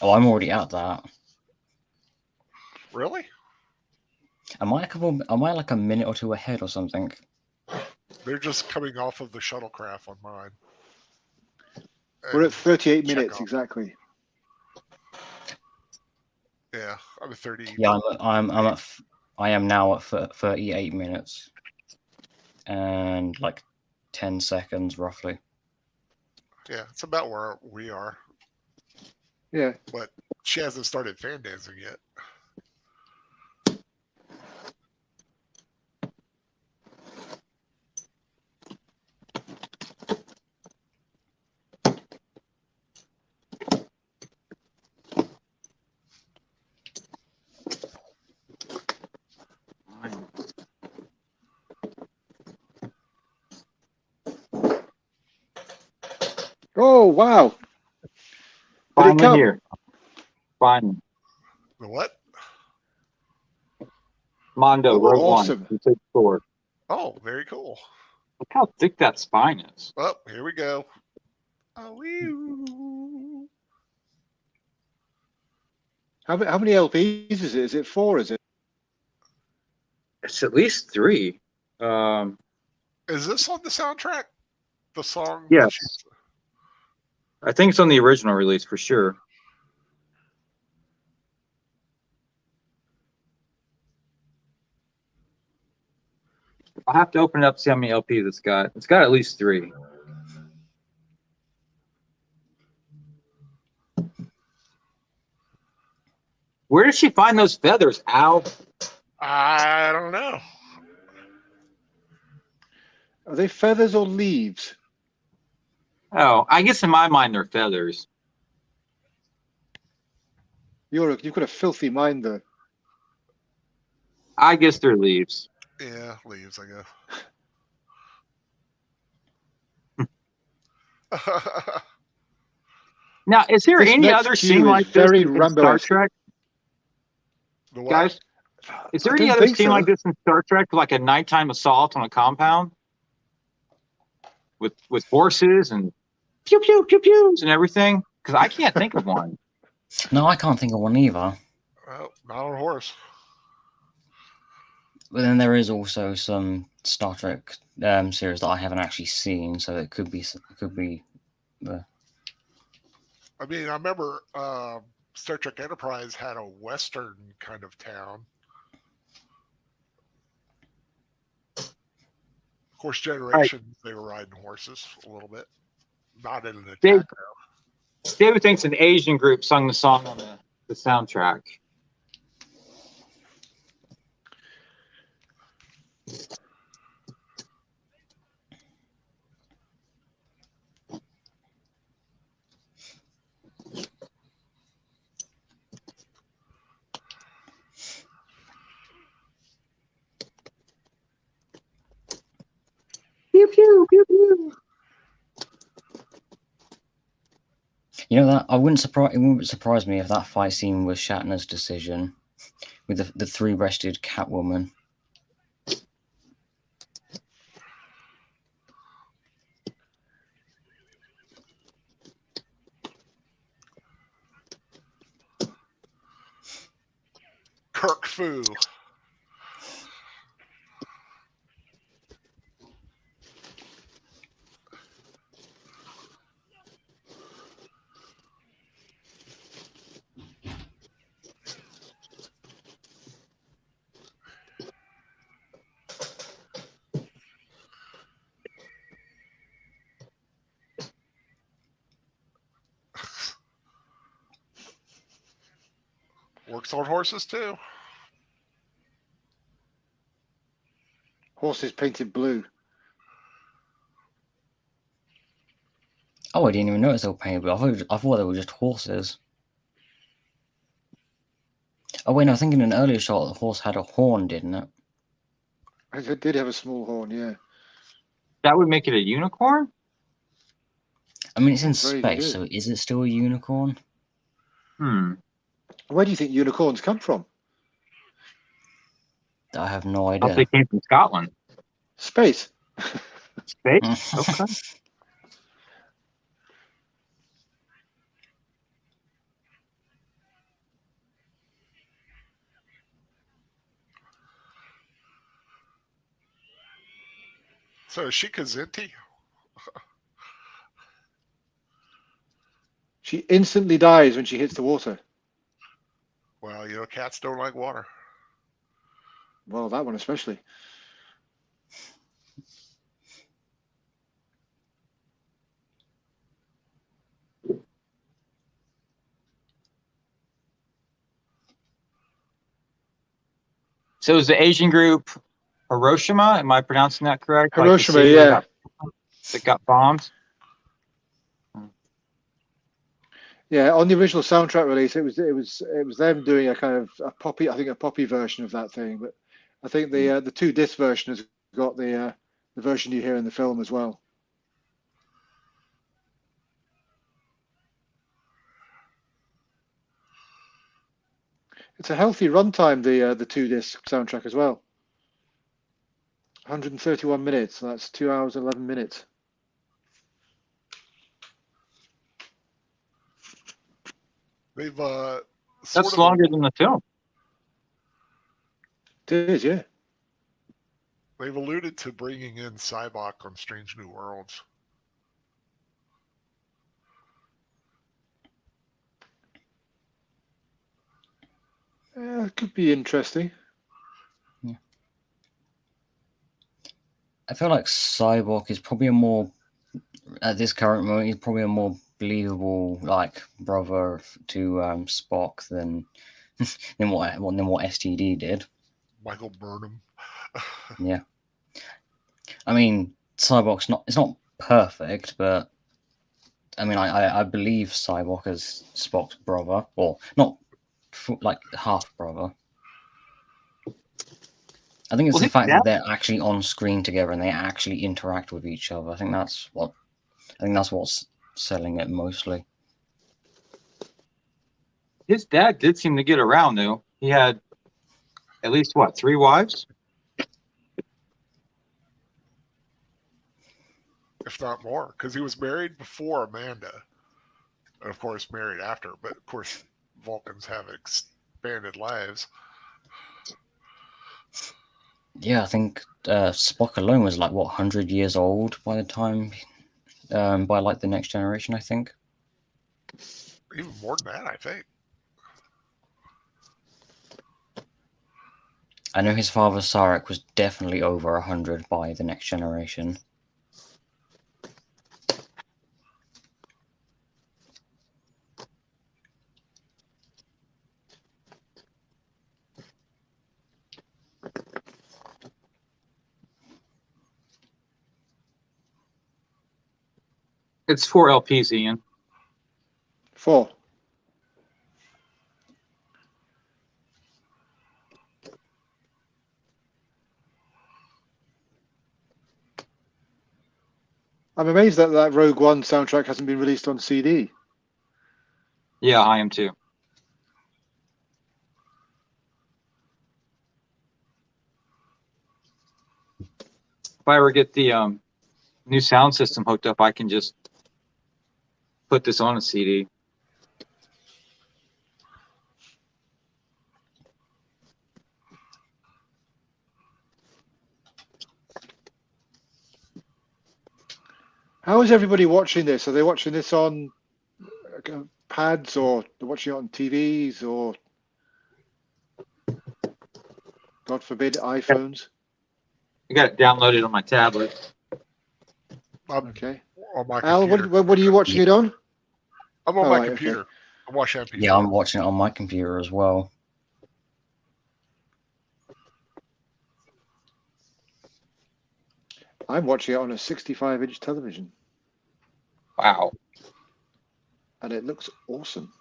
Oh, I'm already at that. Really? Am I like a minute or two ahead or something? They're just coming off of the shuttlecraft on mine. We're at 38 check minutes off. Exactly. Yeah, I'm at 30. Yeah, I am now at 38 minutes and like 10 seconds roughly. Yeah, it's about where we are. Yeah. But she hasn't started fan dancing yet. Oh, wow. Did it Finally come? here. Finally. The what? Mondo, Oh, Rogue awesome. One. He took sword. Oh, very cool. Look how thick that spine is. Oh, here we go. Oh, How many LPs is it? Is it 4? Is it? It's at least 3. is this on the soundtrack? The song? Yes. I think it's on the original release for sure. I'll have to open it up to see how many LPs it's got. It's got at least 3. Where did she find those feathers, Al? I don't know. Are they feathers or leaves? Oh, I guess in my mind they're feathers. You've got a filthy mind there. I guess they're leaves. Yeah, leaves, I guess. Now, is there This any next other cue scene is like this very in Star Rambo-esque. Trek, The what? guys? Is there I any don't other think scene so. like this in Star Trek, like a nighttime assault on a compound with horses and pew pew pew pews and everything? Because I can't think of one. No, I can't think of one either. Well, not on a horse. But then there is also some Star Trek series that I haven't actually seen, so it could be. I mean, I remember Star Trek Enterprise had a Western kind of town. Of course, Generations, they were riding horses a little bit. Not in an attack. David thinks an Asian group sung the song on the soundtrack. pew, pew, pew. You know that it wouldn't surprise me if that fight scene was Shatner's decision with the three-breasted Catwoman. Kirk Fu. Works on horses too. Horses painted blue. Oh, I didn't even notice they were painted blue. I thought they were just horses. Oh wait, no, I think in an earlier shot the horse had a horn, didn't it? It did have a small horn, yeah. That would make it a unicorn? I mean, it's in Very space, good. so is it still a unicorn? Where do you think unicorns come from? I have no I thought idea. they came from Scotland. Space. Space? Okay. So is she Kazinti? She instantly dies when she hits the water. Well, you know, cats don't like water. Well, that one especially. So is the Asian group Hiroshima? Am I pronouncing that correct? Like the Hiroshima, city yeah. that got bombed? Yeah, on the original soundtrack release, it was them doing a kind of a poppy version of that thing. But I think the 2-disc version has got the version you hear in the film as well. It's a healthy runtime, the 2-disc soundtrack as well. 131 minutes. So that's 2 hours 11 minutes. They've That's longer than the film. It is, yeah. They've alluded to bringing in Cybok on Strange New Worlds. It could be interesting. Yeah. I feel like Cyborg is probably a more, at this current moment, he's probably a more believable like brother to Spock than what STD did. Michael Burnham. Yeah. I mean, Cyborg's it's not perfect, but I mean, I believe Cyborg as Spock's brother, or not like half brother. I think it's the fact that they're actually on screen together and they actually interact with each other. I think that's what's selling it mostly. His dad did seem to get around, though. He had at least, 3 wives? If not more, because he was married before Amanda. And of course, married after. But of course, Vulcans have expanded lives. Yeah, I think Spock alone was like, 100 years old by the time, by like the Next Generation, I think. Even more than that, I think. I know his father Sarek was definitely over 100 by the Next Generation. It's 4 LPs, Ian. 4. I'm amazed that that Rogue One soundtrack hasn't been released on CD. Yeah, I am too. If I ever get the new sound system hooked up, I can just put this on a CD. How is everybody watching this? Are they watching this on pads, or they're watching it on TVs, or God forbid, iPhones? I got it downloaded on my tablet. Okay. On my Al, computer. what are you watching it on? I'm on Oh, my right, computer. okay. I'm watching MP4. Yeah, I'm watching it on my computer as well. I'm watching it on a 65-inch television, Wow. and it looks awesome.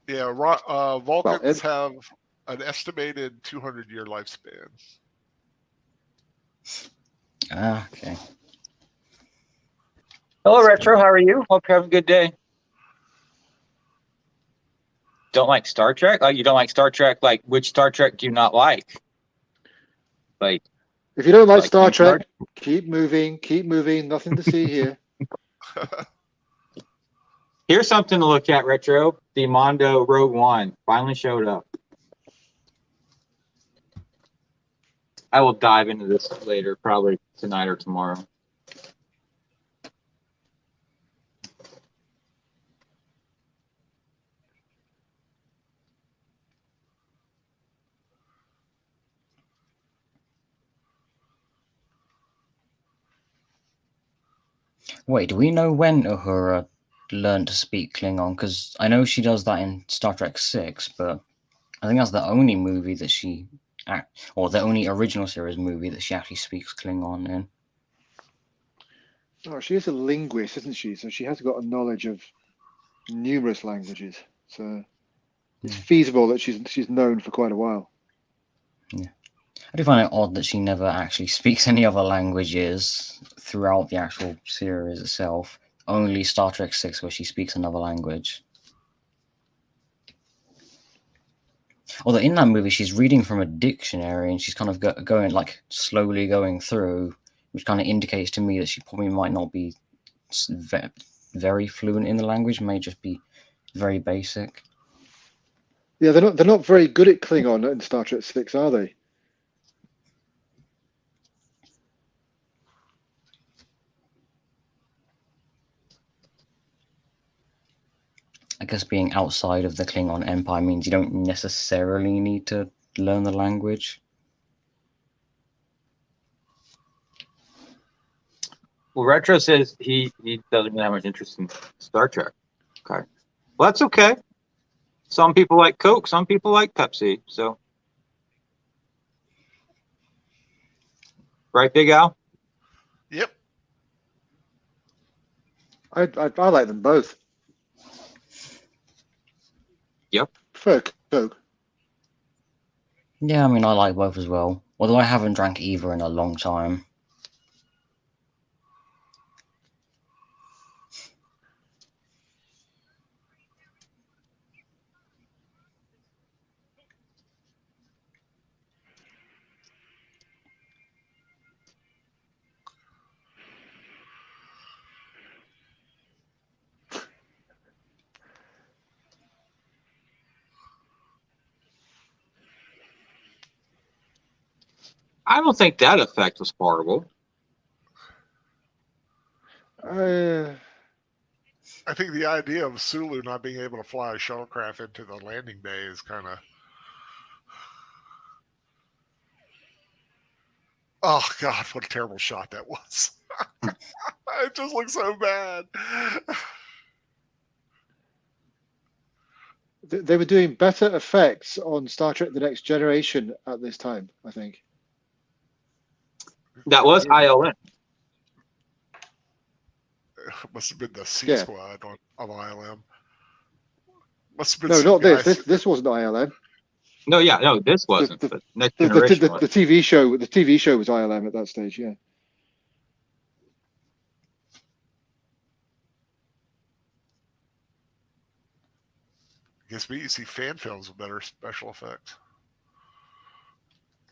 Yeah, Vulcans Well, have an estimated 200-year lifespan. Ah, okay. Hello, Retro. How are you? Hope you're having a good day. Don't like Star Trek? Like, you don't like Star Trek? Like, which Star Trek do you not like? Like, if you don't like Star Star- Trek, keep moving. Nothing to see here. here's something to look at, Retro. The Mondo Rogue One finally showed up. I will dive into this later, probably tonight or tomorrow. Wait, do we know when Uhura learned to speak Klingon? Because I know she does that in Star Trek 6, but I think that's the only movie that she, or the only original series movie that she actually speaks Klingon in. Oh, she is a linguist, isn't she? So she has got a knowledge of numerous languages. So it's feasible that she's known for quite a while. Yeah. I do find it odd that she never actually speaks any other languages throughout the actual series itself. Only Star Trek 6 where she speaks another language. Although in that movie she's reading from a dictionary and she's kind of going like slowly going through, which kind of indicates to me that she probably might not be very fluent in the language, may just be very basic. Yeah, they're not very good at Klingon in Star Trek 6, are they? I guess being outside of the Klingon Empire means you don't necessarily need to learn the language. Well, Retro says he doesn't even have much interest in Star Trek. Okay. Well, that's okay. Some people like Coke, some people like Pepsi. So, right, Big Al? Yep. I like them both. Yep. Prefer Coke. Yeah, I mean, I like both as well. Although I haven't drank either in a long time. I don't think that effect was horrible. I think the idea of Sulu not being able to fly a shuttlecraft into the landing bay is kind of... Oh, God, what a terrible shot that was. It just looks so bad. They were doing better effects on Star Trek The Next Generation at this time, I think. That was ILM. It must have been the C Yeah. Squad of ILM. Must have been No, some not guys. this wasn't ILM. No, yeah, no, this wasn't. The- but Next The Generation was. TV show was ILM at that stage, yeah. Guess me, you see fan films with better special effects.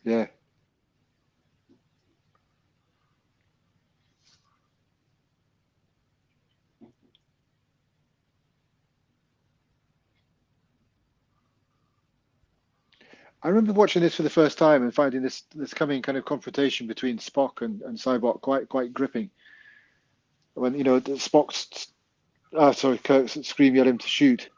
Yeah. I remember watching this for the first time and finding this coming kind of confrontation between Spock and Cybok quite gripping. When Spock's, Kirk's screaming at him to shoot.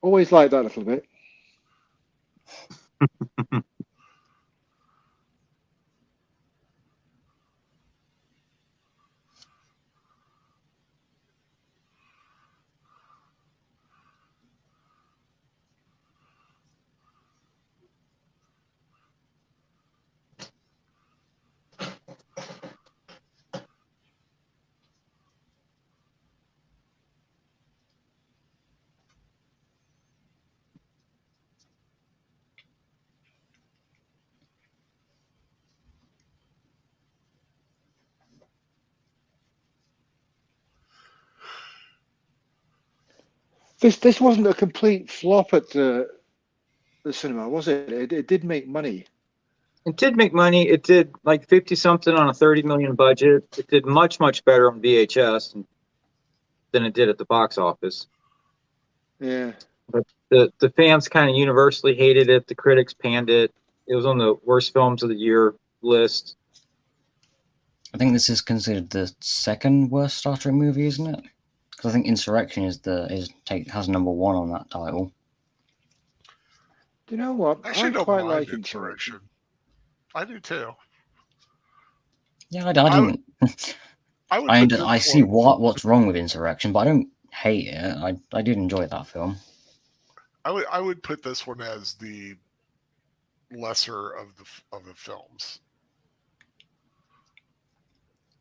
Always like that little bit. This wasn't a complete flop at the cinema, was it? It did make money. It did make money. It did like 50 something on a 30 million budget. It did much better on VHS than it did at the box office. Yeah. But the fans kind of universally hated it. The critics panned it. It was on the worst films of the year list. I think this is considered the second worst Star Trek movie, isn't it? Because I think Insurrection has number 1 on that title. You know what? Actually, I don't quite mind like Insurrection. I do too. Yeah, I didn't. I see what's wrong with Insurrection, but I don't hate it. I did enjoy that film. I would put this one as the lesser of the films.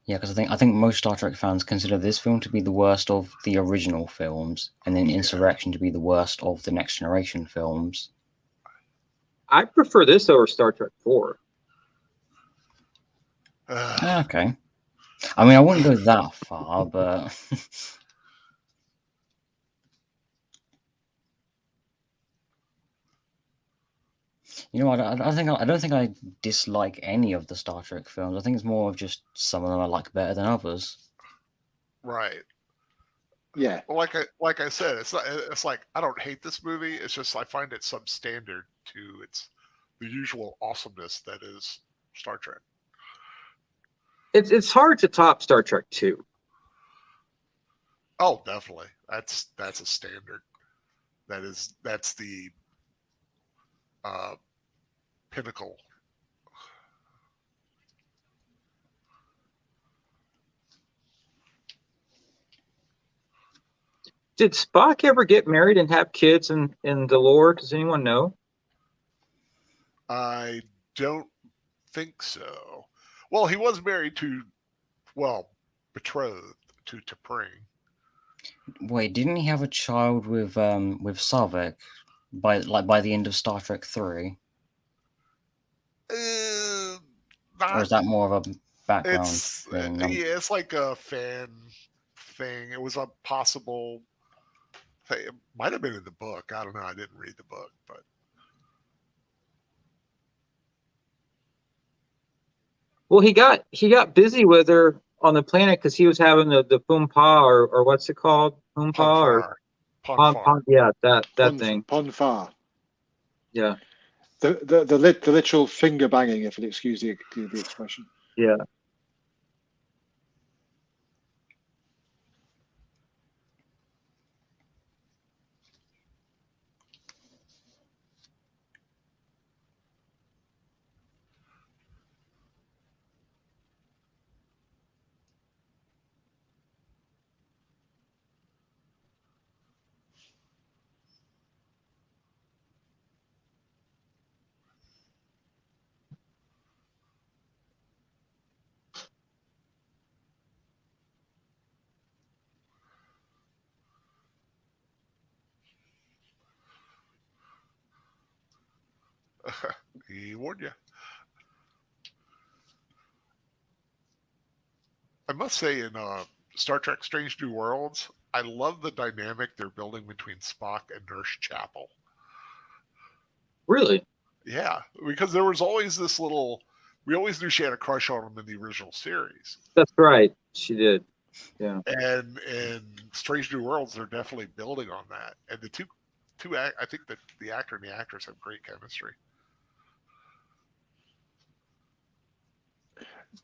Yeah, because I think most Star Trek fans consider this film to be the worst of the original films, and then Insurrection to be the worst of the Next Generation films. I prefer this over Star Trek 4. Okay. I mean, I wouldn't go that far, but you know, I don't think I dislike any of the Star Trek films. I think it's more of just some of them I like better than others. Right. Yeah. Well, like I said, it's like I don't hate this movie. It's just I find it substandard to the usual awesomeness that is Star Trek. It's hard to top Star Trek 2. Oh, definitely. That's a standard. That's the pinnacle. Did Spock ever get married and have kids in the lore? Does anyone know? I don't think so. Well, he was married betrothed to T'Pring. Wait, didn't he have a child with Sarvik by the end of Star Trek 3? Or is that more of a background thing? Yeah, it's like a fan thing. It was a possible thing. It might have been in the book. I don't know. I didn't read the book, but Well, he got busy with her on the planet because he was having the Poompa or what's it called? Poompa or Ponfar. yeah, that thing. Ponfar. Yeah. The literal finger banging, if you'll excuse the expression. Yeah. He warned you. I must say, in Star Trek Strange New Worlds, I love the dynamic they're building between Spock and Nurse Chapel. Really? Yeah, because there was always this little... We always knew she had a crush on him in the original series. That's right. She did. Yeah. And in Strange New Worlds, they're definitely building on that. And the two I think that the actor and the actress have great chemistry.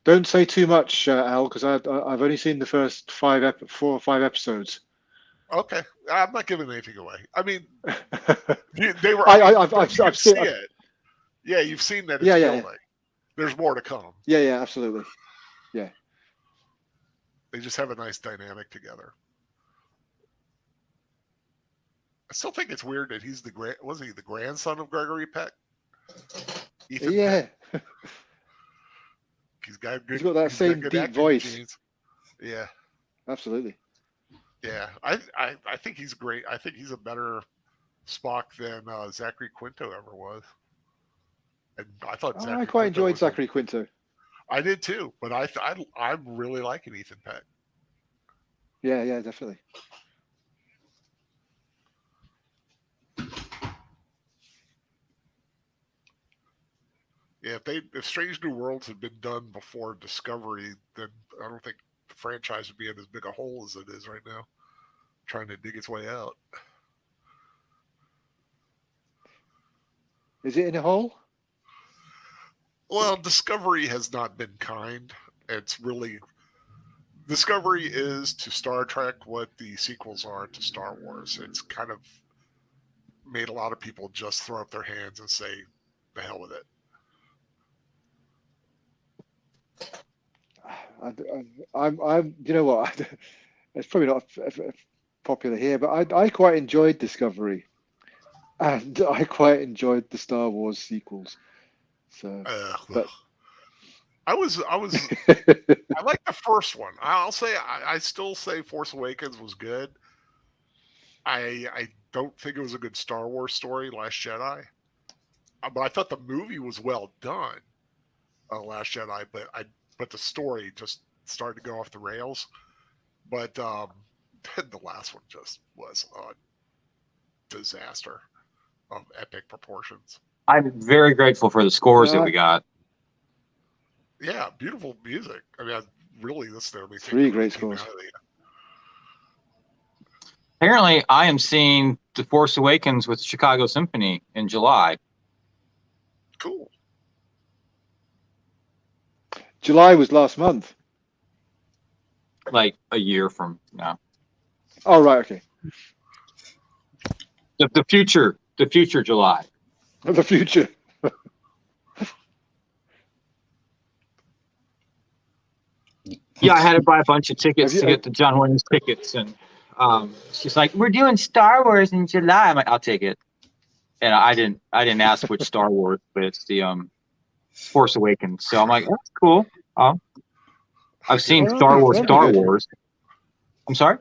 Don't say too much, Al, because I've only seen the first 4 or 5 episodes. Okay, I'm not giving anything away. I mean, they were. I've seen it. Yeah, you've seen that. It's building. Yeah. There's more to come. Yeah, absolutely. Yeah. They just have a nice dynamic together. I still think it's weird that he's wasn't he the grandson of Gregory Peck? Ethan Peck. He's got that same deep voice. Genes. Yeah, absolutely. Yeah, I think he's great. I think he's a better Spock than Zachary Quinto ever was. And I thought I quite enjoyed Zachary Quinto. I did too, but I'm really liking Ethan Peck. Yeah, definitely. Yeah, if Strange New Worlds had been done before Discovery, then I don't think the franchise would be in as big a hole as it is right now, trying to dig its way out. Is it in a hole? Well, Discovery has not been kind. Discovery is to Star Trek what the sequels are to Star Wars. It's kind of made a lot of people just throw up their hands and say, the hell with it. I'm you know what? It's probably not popular here, but I quite enjoyed Discovery, and I quite enjoyed the Star Wars sequels. So, but I like the first one. I'll say I still say Force Awakens was good. I don't think it was a good Star Wars story, Last Jedi, but I thought the movie was well done, Last Jedi. But the story just started to go off the rails. But the last one just was a disaster of epic proportions. I'm very grateful for the scores that we got. Yeah, beautiful music. I mean, that's the only thing. 3 great scores. Apparently, I am seeing The Force Awakens with Chicago Symphony in July. Cool. July was last month. Like a year from now. Oh, right. Okay. The future July. The future. Yeah, I had to buy a bunch of tickets to get the John Williams tickets, and she's like, "We're doing Star Wars in July." I'm like, "I'll take it." And I didn't ask which Star Wars, but it's the Force Awakens. So I'm like, "That's cool." I've seen Star Wars. I'm sorry.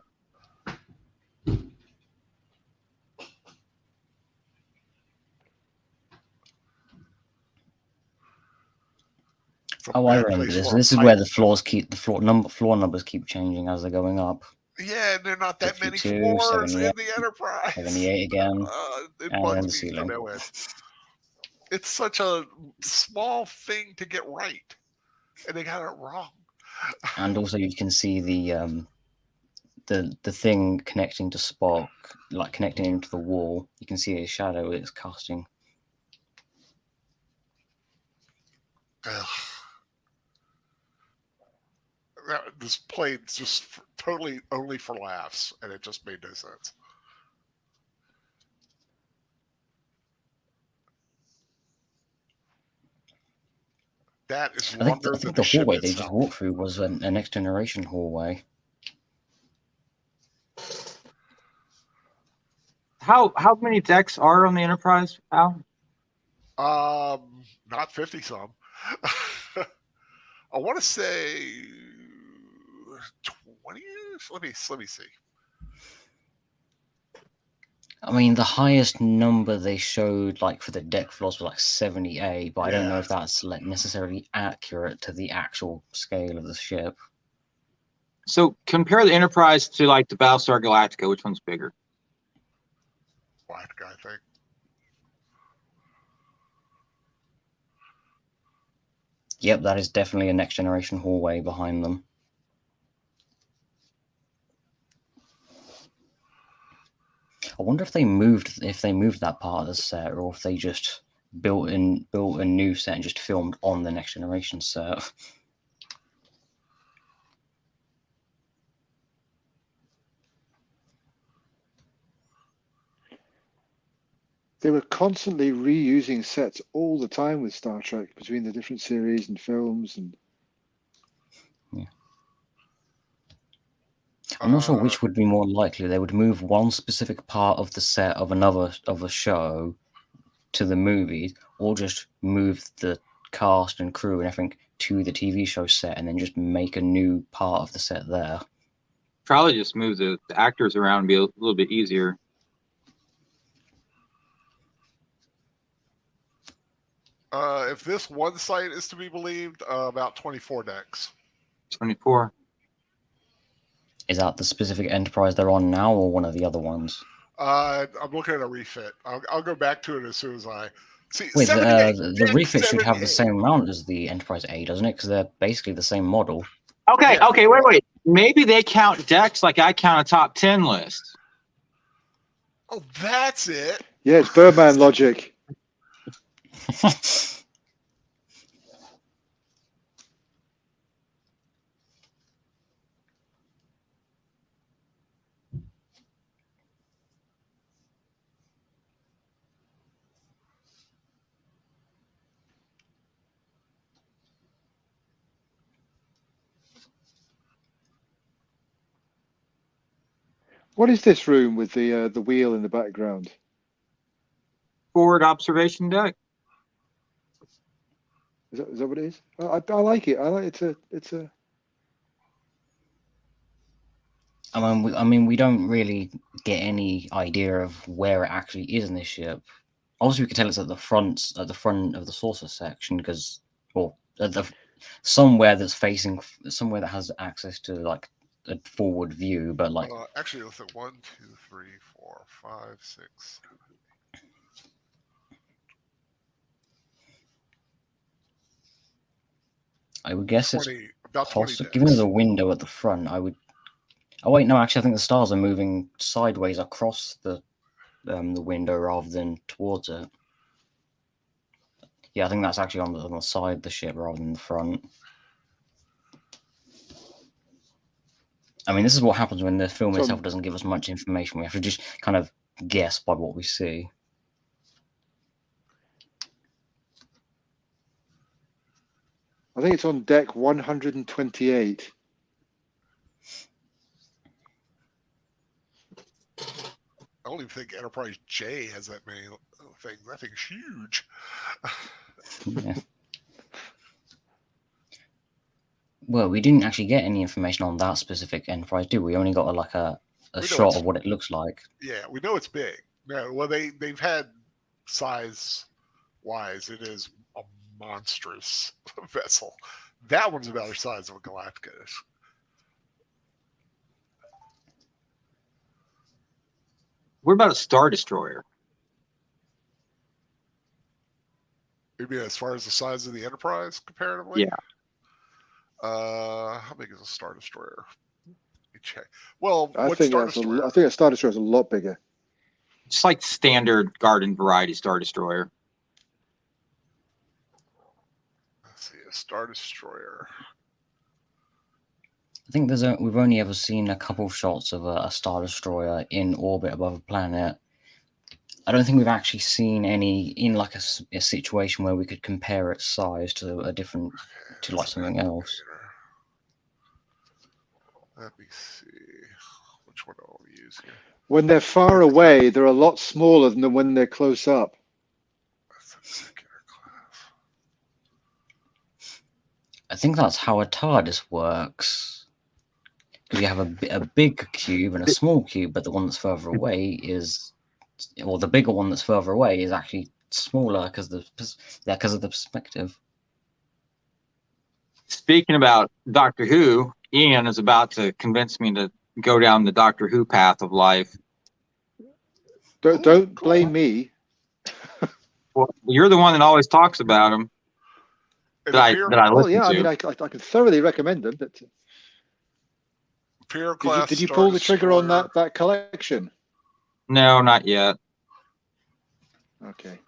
Oh, I remember this. This is where the floor numbers keep changing as they're going up. Yeah, and they're not that many floors in the Enterprise. 78 again. It bugs me no end. It's such a small thing to get right, and they got it wrong. And also you can see the thing connecting to Spock, like connecting him to the wall. You can see his shadow it's casting. Ugh. This played just totally only for laughs, and it just made no sense. That is I longer think than the the ship hallway they just itself. walked through was a Next Generation hallway. How many decks are on the Enterprise, Al? Not 50 some. I want to say 20. Let me see. I mean, the highest number they showed, like for the deck floors, was like 78, but I don't know if that's like necessarily accurate to the actual scale of the ship. So compare the Enterprise to like the Battlestar Galactica. Which one's bigger? Black guy thing. Yep, that is definitely a Next Generation hallway behind them. I wonder if they moved that part of the set, or if they just built a new set and just filmed on the Next Generation set. They were constantly reusing sets all the time with Star Trek between the different series and films. And Yeah. I'm not sure Uh, which would be more likely. They would move one specific part of the set of a show to the movies, or just move the cast and crew and everything to the TV show set and then just make a new part of the set there. Probably just move the actors around and be a little bit easier. If this one site is to be believed, about 24 decks. 24. Is that the specific Enterprise they're on now, or one of the other ones? I'm looking at a refit. I'll go back to it as soon as I see. Wait, 78. the refit should have the 78. same amount as the Enterprise A, doesn't it? Because they're basically the same model. Okay, Yeah. okay, wait. Maybe they count decks like I count a top 10 list. Oh, that's it. yeah, it's Birdman logic. What is this room with the wheel in the background? Forward observation deck. Is that what it is? I like it. I like it's a. I mean, we don't really get any idea of where it actually is in this ship. Obviously, we can tell it's at the front of the saucer section, because, or at the somewhere that has access to like a forward view, but like Actually, let's look. 1, 2, 3, 4, 5, 6. I would guess 20, about 20 decks. given the window at the front, I would. Oh wait, no, actually, I think the stars are moving sideways across the window rather than towards it. Yeah, I think that's actually on the side of the ship rather than the front. I mean, this is what happens when the film itself doesn't give us much information. We have to just kind of guess by what we see. I think it's on deck 128. I don't even think Enterprise J has that many things. That thing's huge. Yeah. Well, we didn't actually get any information on that specific Enterprise, do we? We only got a shot of what it looks like. Yeah, we know it's big. No, well, they've had size-wise, it is a monstrous vessel. That one's about the size of a Galacticus. What about a Star Destroyer? You mean as far as the size of the Enterprise comparatively? Yeah. How big is a Star Destroyer? Let me check. Well, I what think Star that's Destroyer? I think a Star Destroyer is a lot bigger. It's like standard garden variety Star Destroyer. Let's see, a Star Destroyer. I think we've only ever seen a couple shots of a Star Destroyer in orbit above a planet. I don't think we've actually seen any in like a situation where we could compare its size to a different, to like something else. Let me see. Which one do I use here? When they're far away, they're a lot smaller than when they're close up. That's a secular class. I think that's how a TARDIS works. Because you have a big cube and a small cube, but the one that's further away is, or the bigger one that's further away is actually smaller because of the perspective. Speaking about Doctor Who, Ian is about to convince me to go down the Doctor Who path of life. Don't blame me. Well, you're the one that always talks about him. That I Well, listen yeah, to. I mean, I can thoroughly recommend them. But Imperial class. did you Star pull the trigger on Destroyer. that collection? No, not yet. Okay.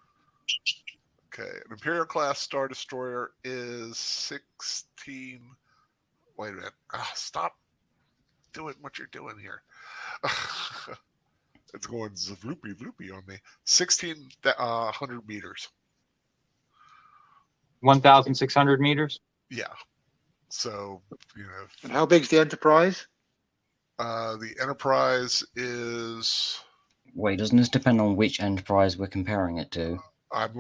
Okay, an Imperial class Star Destroyer is 16. Wait a minute. Stop doing what you're doing here. It's going zloopy vloopy on me. 1,600 meters. 1,600 meters. Yeah. So, And how big's the Enterprise? the Enterprise is. Wait, doesn't this depend on which Enterprise we're comparing it to? I'm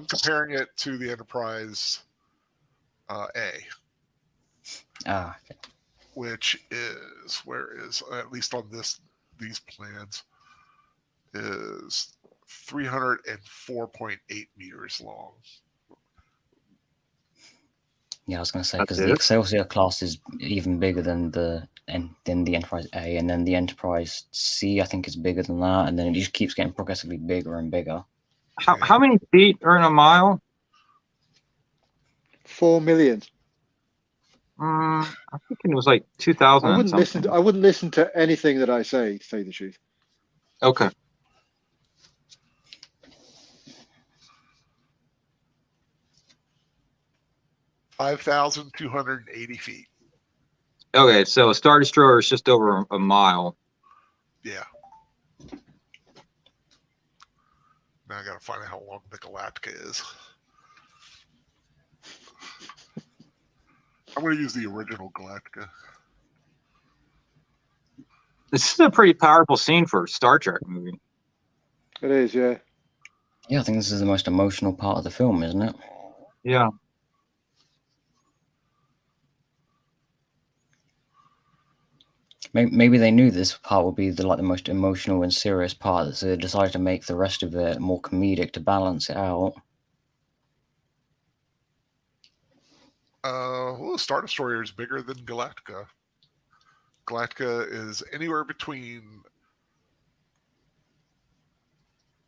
comparing it to the Enterprise A, Okay. which is at least on these plans is 304.8 meters long. Yeah, I was going to say That's because the it? Excelsior class is even bigger than the Enterprise A, and then the Enterprise C I think is bigger than that, and then it just keeps getting progressively bigger and bigger. How many feet are in a mile? 4 million. I think it was like 2,000. I wouldn't listen to anything that I say. Say the truth. Okay. $5,280 feet. Okay, so a Star Destroyer is just over a mile. Yeah. Now I gotta find out how long the Galactica is. I'm gonna use the original Galactica. This is a pretty powerful scene for a Star Trek movie. It is, yeah. Yeah, I think this is the most emotional part of the film, isn't it? Yeah. Maybe they knew this part would be the most emotional and serious part, so they decided to make the rest of it more comedic to balance it out. Well, Star Destroyer is bigger than Galactica. Galactica is anywhere between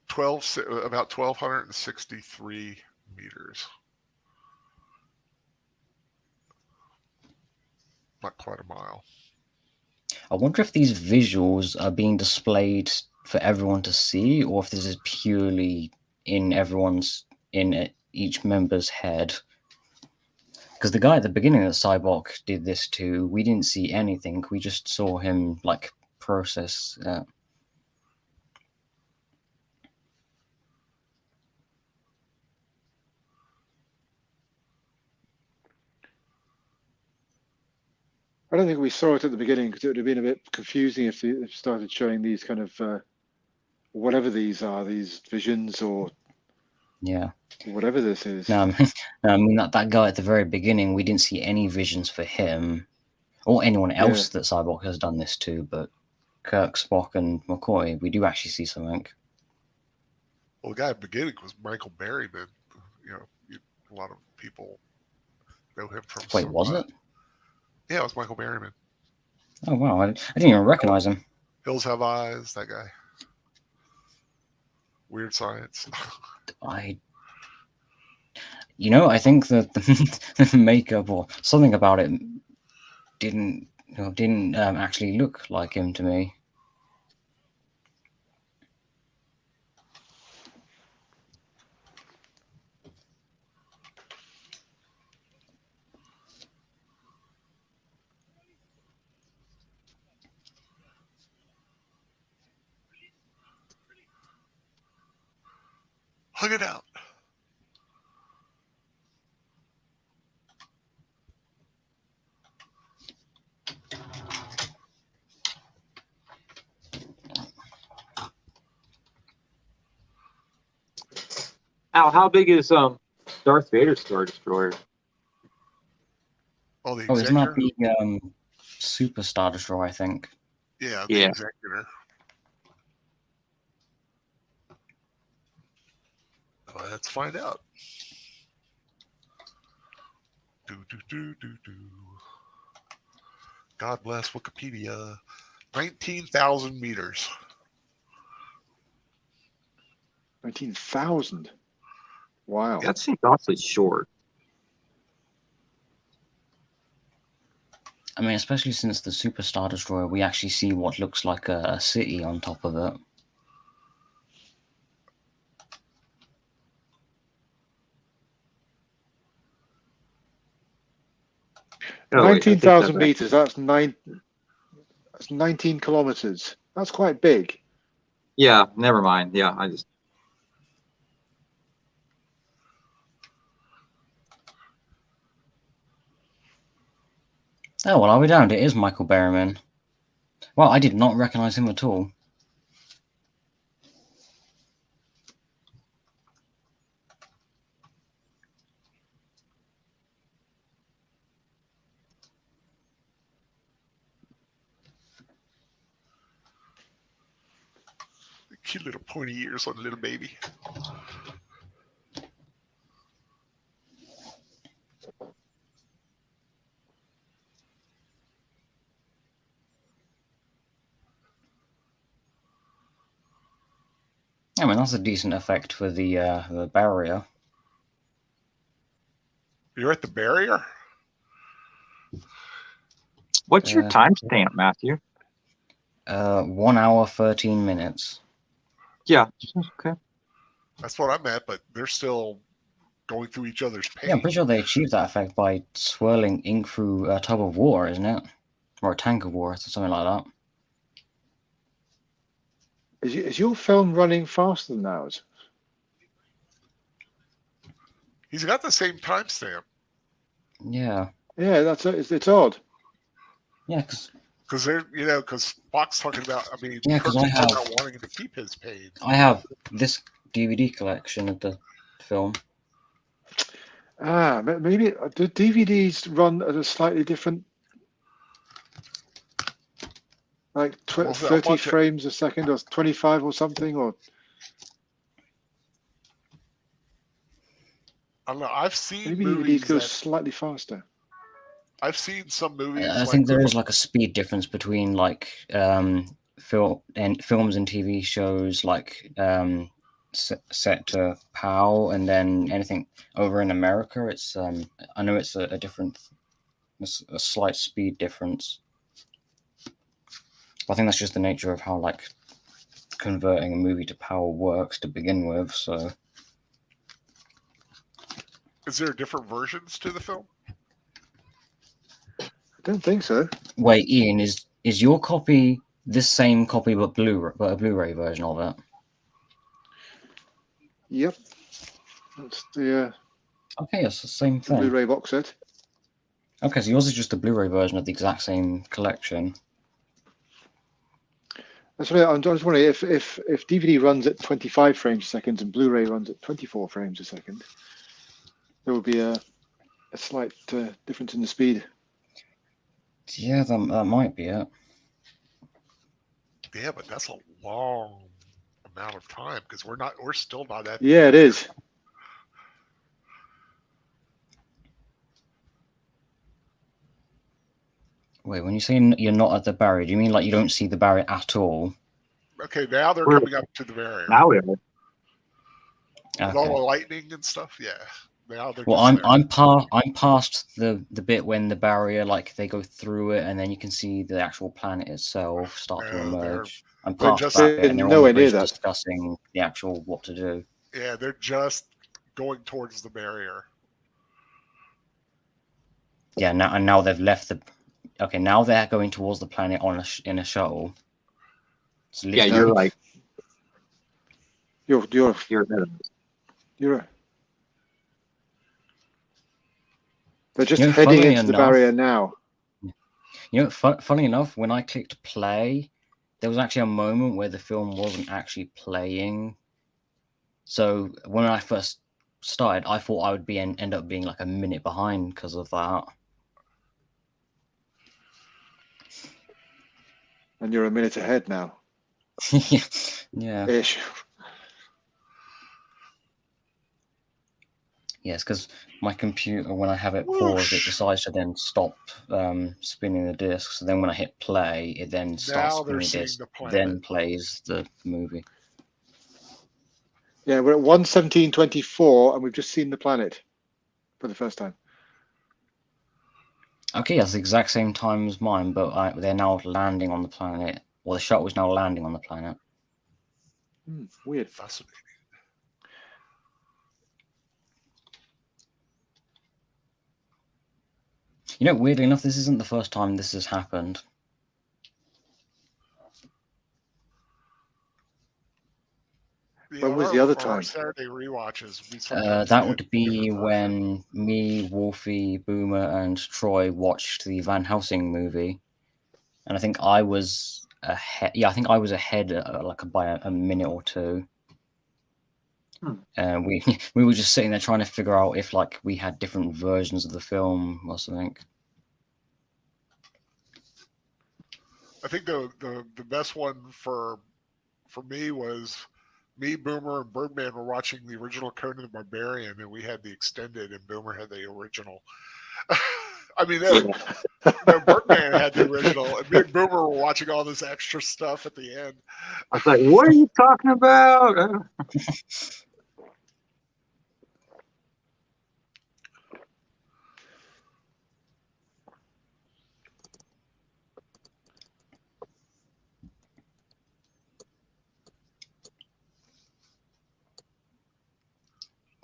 about 1,263 meters. Not quite a mile. I wonder if these visuals are being displayed for everyone to see, or if this is purely in each member's head. Because the guy at the beginning of the Cyborg did this too. We didn't see anything. We just saw him process. I don't think we saw it at the beginning because it would have been a bit confusing if they started showing these kind of whatever these are, these visions or whatever this is. No, I mean that guy at the very beginning. We didn't see any visions for him or anyone else that Cyborg has done this to. But Kirk, Spock, and McCoy, we do actually see something. Well, the guy at the beginning was Michael Berryman. A lot of people know him from. Wait, was it? Yeah, it was Michael Berryman. Oh wow, I didn't even recognize him. Hills Have Eyes, that guy. Weird Science. You know, I think that the makeup or something about it didn't actually look like him to me. Hug it out. Al, how big is Darth Vader's Star Destroyer? Oh, the Oh, isn't that Executor? the Super Star Destroyer, I think? Yeah, the Yeah. Executor. Let's find out. God bless Wikipedia. 19,000 meters. 19,000. Wow. That seems awfully short. I mean, especially since the Super Star Destroyer, we actually see what looks like a city on top of it. Oh, wait, I think 19,000 that's- meters. That's 19 kilometers. That's quite big. Yeah, never mind. Yeah, I just. Oh, well, I'll be damned. It is Michael Berryman. Well, I did not recognize him at all. Cute little pointy ears on a little baby. I mean, that's a decent effect for the barrier. You're at the barrier? What's your timestamp, Matthew? 1 hour, 13 minutes. Yeah. Okay. That's what I meant, but they're still going through each other's page. Yeah, I'm pretty sure they achieved that effect by swirling ink through a tub of water, isn't it? Or a tank of water, something like that. Is your film running faster than ours? He's got the same timestamp. Yeah. Yeah, it's odd. Yeah, Because because Spock's talking about, I mean, Yeah, 'cause Kirk's I have- talking about wanting to keep his page. I have this DVD collection of the film. Maybe the DVDs run at a slightly different, like Well, 30 watch it. frames a second or 25 or something, or I don't know. I've seen maybe movies DVDs go that slightly faster. I've seen some movies. I like think there is like a speed difference between like films and TV shows like set to PAL, and then anything over in America. It's I know it's a different, a slight speed difference. I think that's just the nature of how like converting a movie to PAL works to begin with. So, Is there different versions to the film? I don't think so. wait, Ian, is your copy this same copy but a Blu-ray version of it? Yep, that's the Okay, it's the same thing. Blu-ray box set. Okay, so yours is just a Blu-ray version of the exact same collection. That's what I'm just wondering if DVD runs at 25 frames a second and Blu-ray runs at 24 frames a second, there will be a slight difference in the speed. Yeah, that might be it. Yeah, but that's a long amount of time because we're still not at. Yeah, it is. Wait, when you say you're not at the barrier, do you mean like you don't see the barrier at all? Okay, now they're We're- coming up to the barrier. Now we are. With all the lightning and stuff. Yeah. Now they're Well, just there. I'm past the bit when the barrier, like they go through it, and then you can see the actual planet itself start to No, emerge. I'm We're past just that bit, and they're on the nowhere near bridge that. discussing the actual what to do. Yeah, they're just going towards the barrier. Yeah, now they've left the. Okay, now they're going towards the planet in a shuttle. It's Yeah, literally- you're right. You're they're just You know, heading funnily into the enough- barrier now. You know, funny enough, when I clicked play, there was actually a moment where the film wasn't actually playing. So when I first started, I thought I would end up being like a minute behind because of that. And you're a minute ahead now. Yeah. Ish. Yes, because my computer, when I have it paused, it decides to then stop spinning the disc. So then when I hit play, it then starts Now they're spinning the seeing disc, the planet. then plays the movie. Yeah, we're at 1:17:24, and we've just seen the planet for the first time. Okay, that's the exact same time as mine, but they're now landing on the planet. Well, the shuttle is now landing on the planet. Weird. Fascinating. You know, weirdly enough, this isn't the first time this has happened. Yeah, When was our- the other our time? Saturday rewatches. We sometimes That get would be different versions. when me, Wolfie, Boomer, and Troy watched the Van Helsing movie, and I think I was ahead. Yeah, I think I was ahead like by a minute or two. We we were just sitting there trying to figure out if like we had different versions of the film or something. I think the best one for me was me, Boomer, and Birdman were watching the original Conan the Barbarian, and we had the extended, and Boomer had the original. I mean, no, Birdman had the original, and me and Boomer were watching all this extra stuff at the end. I was like, what are you talking about?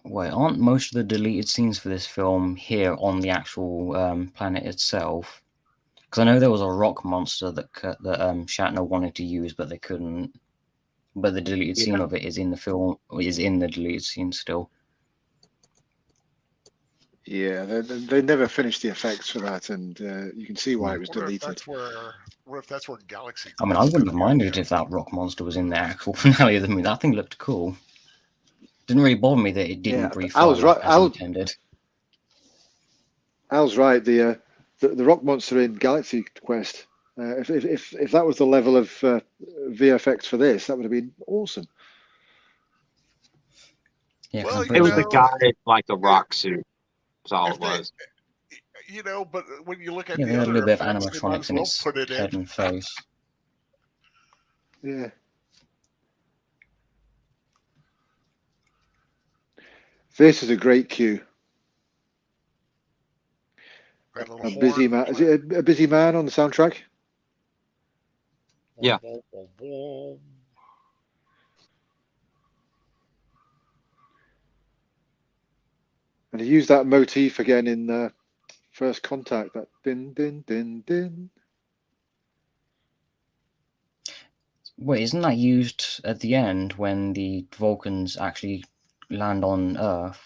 Wait, aren't most of the deleted scenes for this film here on the actual planet itself? Because I know there was a rock monster that Shatner wanted to use, but they couldn't. But the deleted scene of it is in the film, is in the deleted scene still. Yeah, they never finished the effects for that, and you can see why it was What if deleted. that's where Galaxy? I mean, I wouldn't have minded if that rock monster was in the actual finale of the movie. That thing looked cool. Didn't really bother me that it didn't breathe fire as intended. Al's right. The rock monster in Galaxy Quest. If that was the level of VFX for this, that would have been awesome. Yeah, Well, It was a guy in like a rock suit. That's all it was. You know, but when you look at yeah, the they had a other little bit of effects, they might animatronics as in well its put it head in. and face. Yeah. This is a great cue. That little A busy horn man. Is it a busy man on the soundtrack? Yeah. And he used that motif again in First Contact. That din din din din. Wait, isn't that used at the end when the Vulcans actually land on Earth?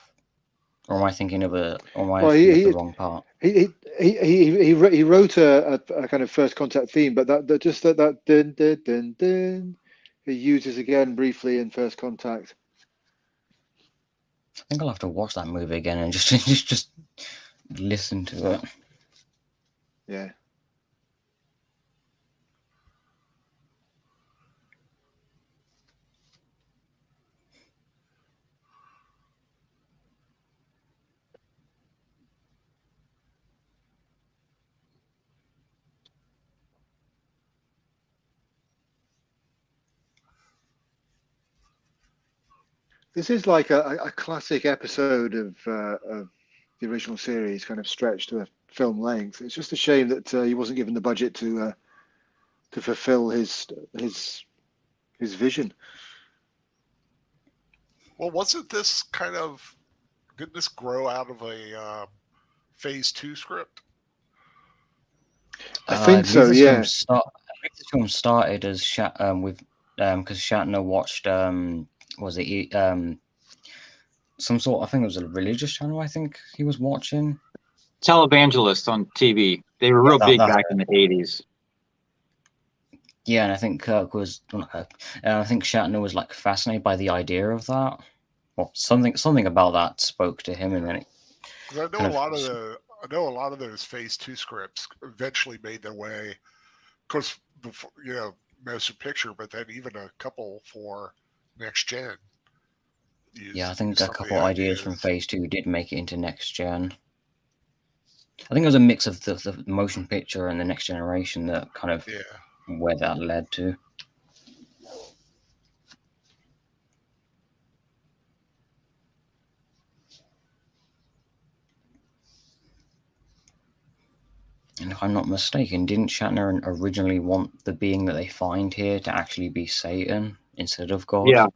Or am I thinking of the wrong part? He wrote a kind of First Contact theme, but that din din din din he uses again briefly in First Contact. I think I'll have to watch that movie again and just just listen to it. Yeah. This is like a classic episode of the original series, kind of stretched to a film length. It's just a shame that he wasn't given the budget to fulfill his vision. Well, wasn't this didn't this grow out of a Phase 2 script? I think so. Yeah. I think the film started as because Shatner watched was it some sort? I think it was a religious channel. I think he was watching Televangelists on TV. They were real big back in the 80s. Yeah, and I think Kirk was. I think Shatner was like fascinated by the idea of that. Well, something about that spoke to him, and then I know a lot of those Phase 2 scripts eventually made their way, of course, before, Motion Picture, but then even a couple for Next Gen. I think a couple ideas from Phase 2 did make it into Next Gen. I think it was a mix of the Motion Picture and the Next Generation that kind of where that led to. And if I'm not mistaken, didn't Shatner originally want the being that they find here to actually be Satan instead of God? Yeah.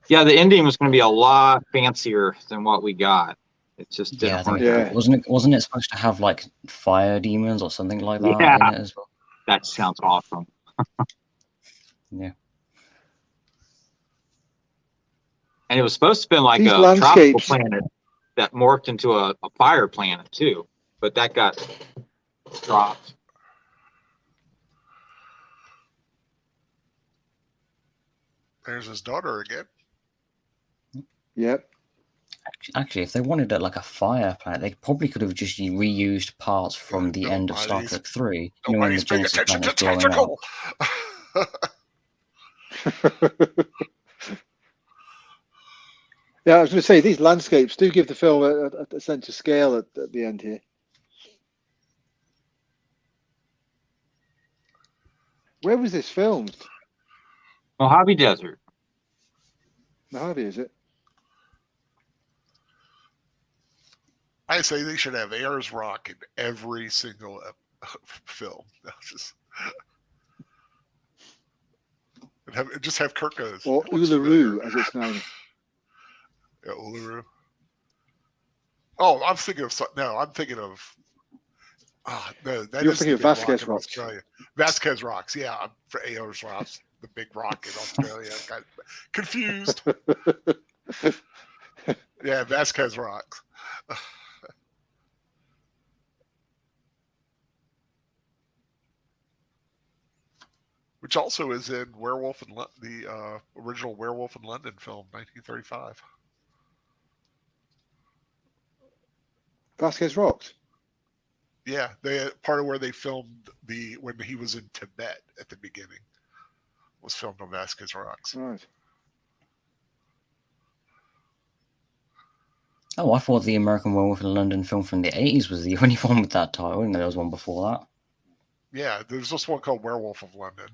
Yeah, the ending was going to be a lot fancier than what we got. It just didn't work. Wasn't it supposed to have like fire demons or something like that in it as well? That sounds awesome. Yeah. And it was supposed to be like a tropical planet that morphed into a fire planet too, but that got dropped. There's his daughter again. Yep. Actually, if they wanted it like a fire planet, they probably could have just reused parts from the end of Star Trek 3. Nobody's paying attention to tactical. Yeah, I was going to say, these landscapes do give the film a sense of scale at the end here. Where was this filmed? Mojave Desert. Mojave, is it? I say they should have Ayers Rock in every single film. Just have Kirk goes. Or Uluru, as it's known. Yeah, Uluru. Oh, I'm thinking of no. I'm thinking of. No, You're thinking of Vasquez Rocks. Vasquez Rocks, yeah, for Ayers Rocks, the big rock in Australia. Got confused. Yeah, Vasquez Rocks. Which also is in Werewolf in the original Werewolf in London film, 1935. Vasquez Rocks. Yeah, part of where they filmed when he was in Tibet at the beginning was filmed on Vasquez Rocks. Right. Oh, I thought the American Werewolf in London film from the 80s was the only one with that title. I didn't know there was one before that. Yeah, there's this one called Werewolf of London.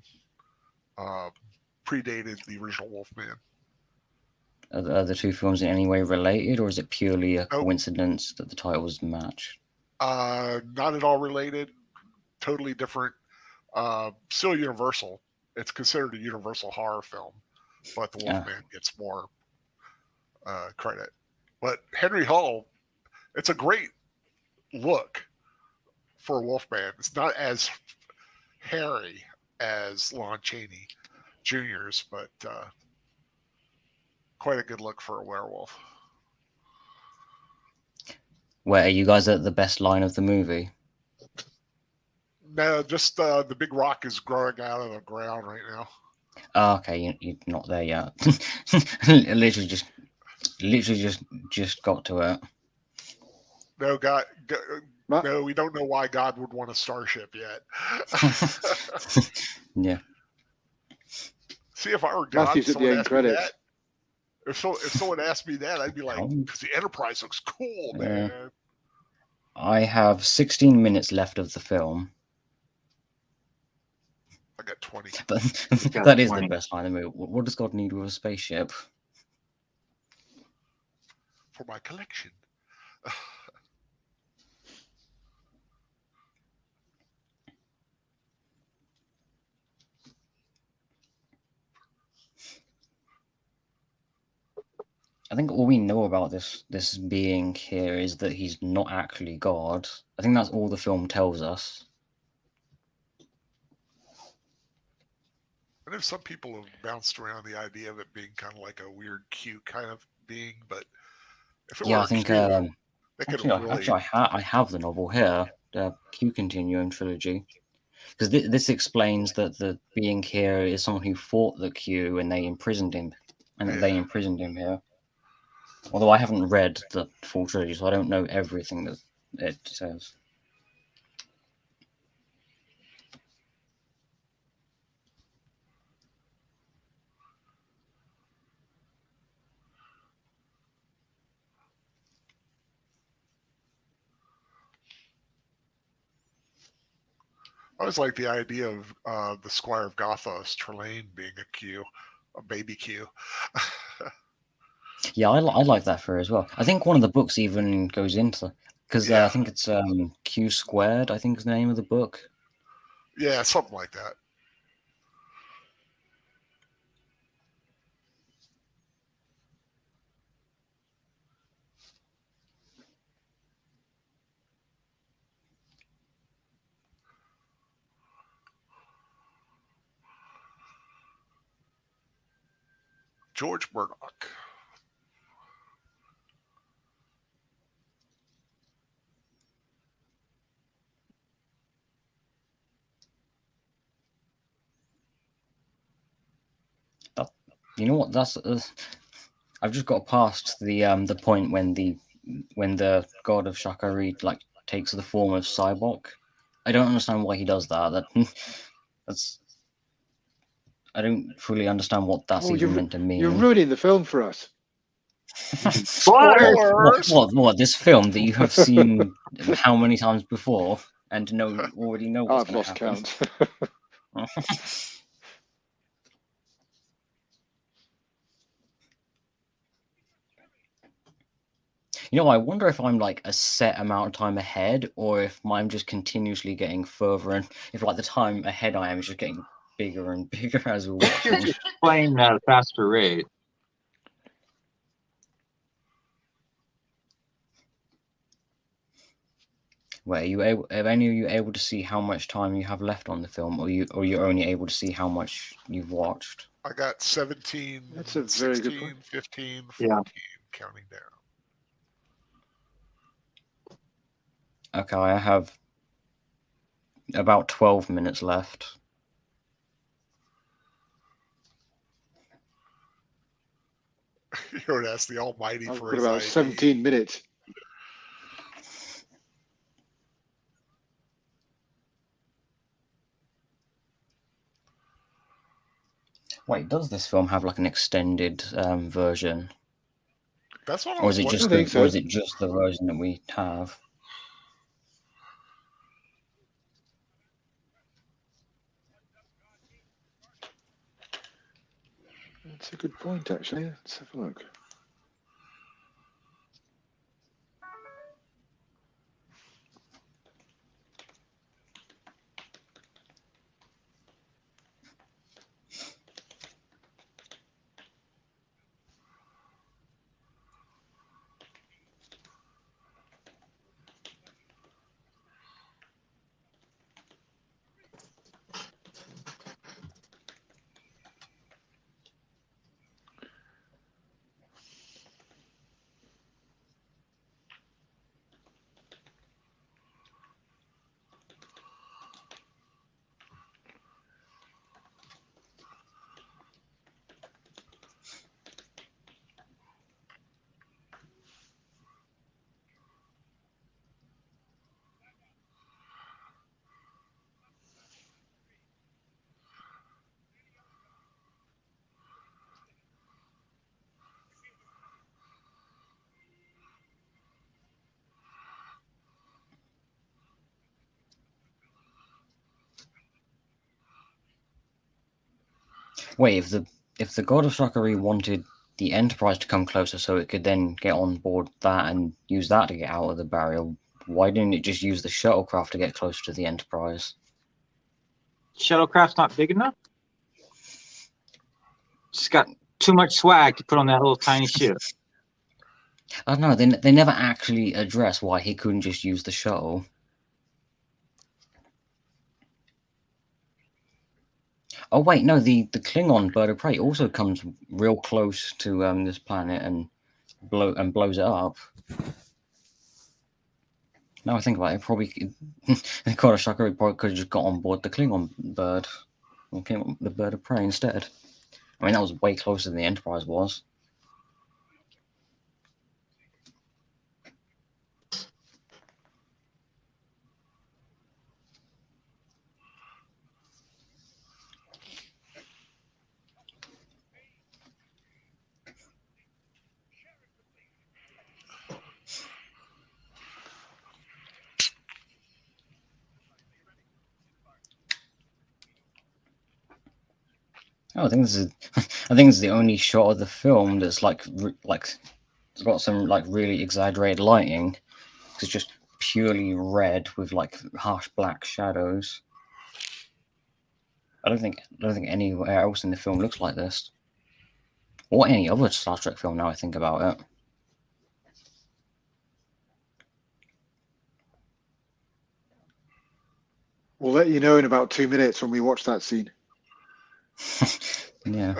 Predated the original Wolfman. Are the two films in any way related, or is it purely a coincidence that the titles match? Not at all related. Totally different. Still Universal. It's considered a Universal horror film, but the Wolfman gets more credit. But Henry Hull, it's a great look for Wolfman. It's not as hairy as Lon Chaney Jr.'s, but quite a good look for a werewolf. Where are you guys at the best line of the movie? No, just the big rock is growing out of the ground right now. Oh, okay, you're not there yet. literally just got to it. No, no, we don't know why God would want a starship yet. Yeah. See, if I were God, Matthew's at the end credits. If someone asked me that, I'd be like, because the Enterprise looks cool, man. I have 16 minutes left of the film, I got 20 but got that is 20. the best line in the movie. What does God need with a spaceship? for my collection. I think all we know about this being here is that he's not actually God. I think that's all the film tells us. I know some people have bounced around the idea of it being kind of like a weird Q kind of being, but if it Yeah, were I a think Q, they could actually, have really. I have the novel here, the Q Continuum trilogy, because this explains that the being here is someone who fought the Q and they imprisoned him, and that they Yeah. imprisoned him here. Although I haven't read the full trilogy, so I don't know everything that it says. I always like the idea of the Squire of Gothos, Trelane, being a Q, a baby Q. Yeah, I like that for as well. I think one of the books even goes into, because Yeah. I think it's Q Squared, I think is the name of the book. Yeah, something like that. George Murdoch. You know what? That's I've just got past the point when the god of Shakari like takes the form of Cybok. I don't understand why he does that. That's I don't fully understand what that's Oh, even meant to you're mean. ruining the film for us. Spoilers! What this film that you have seen how many times before and already know what's I've going to lost happen? count. I wonder if I'm like a set amount of time ahead, or if I'm just continuously getting further, and if like the time ahead I am is just getting bigger and bigger as we're watching. Just playing at a faster rate. Wait, are any of you able to see how much time you have left on the film, or you're only able to see how much you've watched? I got 17, That's a very good 16, point. 15, 14, Yeah. counting down. Okay, I have about 12 minutes left. You would ask the Almighty I've for got his about ID. 17 minutes. Wait, does this film have like an extended version, That's what I or was is it wondering. I think so. or is it just the version that we have? That's a good point, actually. Let's have a look. Wait, if the God of Shakari wanted the Enterprise to come closer so it could then get on board that and use that to get out of the barrier, why didn't it just use the shuttlecraft to get closer to the Enterprise? Shuttlecraft's not big enough. It's got too much swag to put on that little tiny ship. I don't know. They never actually address why he couldn't just use the shuttle. Oh wait, no. The Klingon bird of prey also comes real close to this planet and blows it up. Now I think about it, probably the God of Shakari probably could have just got on board the Klingon bird, or came up with the bird of prey instead. I mean, that was way closer than the Enterprise was. Oh, I think this is the only shot of the film that's like it's got some like really exaggerated lighting. It's just purely red with like harsh black shadows. I don't think anywhere else in the film looks like this, or any other Star Trek film. Now I think about We'll let you know in about 2 minutes when we watch that scene. it. Yeah.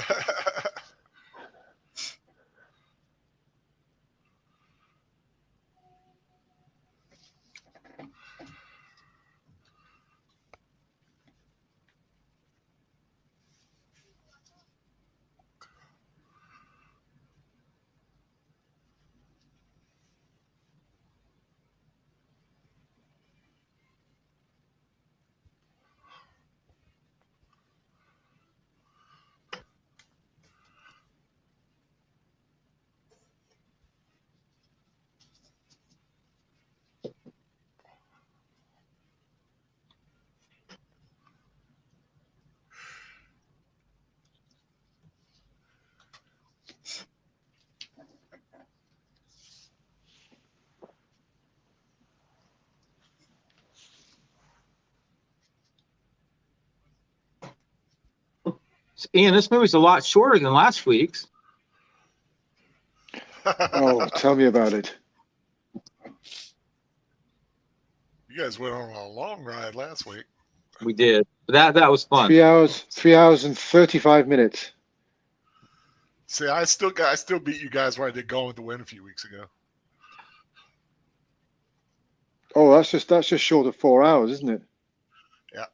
Ian, this movie's a lot shorter than last week's. Oh, tell me about it. You guys went on a long ride last week. We did. But that was fun. 3 hours and 35 minutes. See, I still beat you guys where I did Gone with the Wind a few weeks ago. Oh, that's just short of 4 hours, isn't it? Yeah.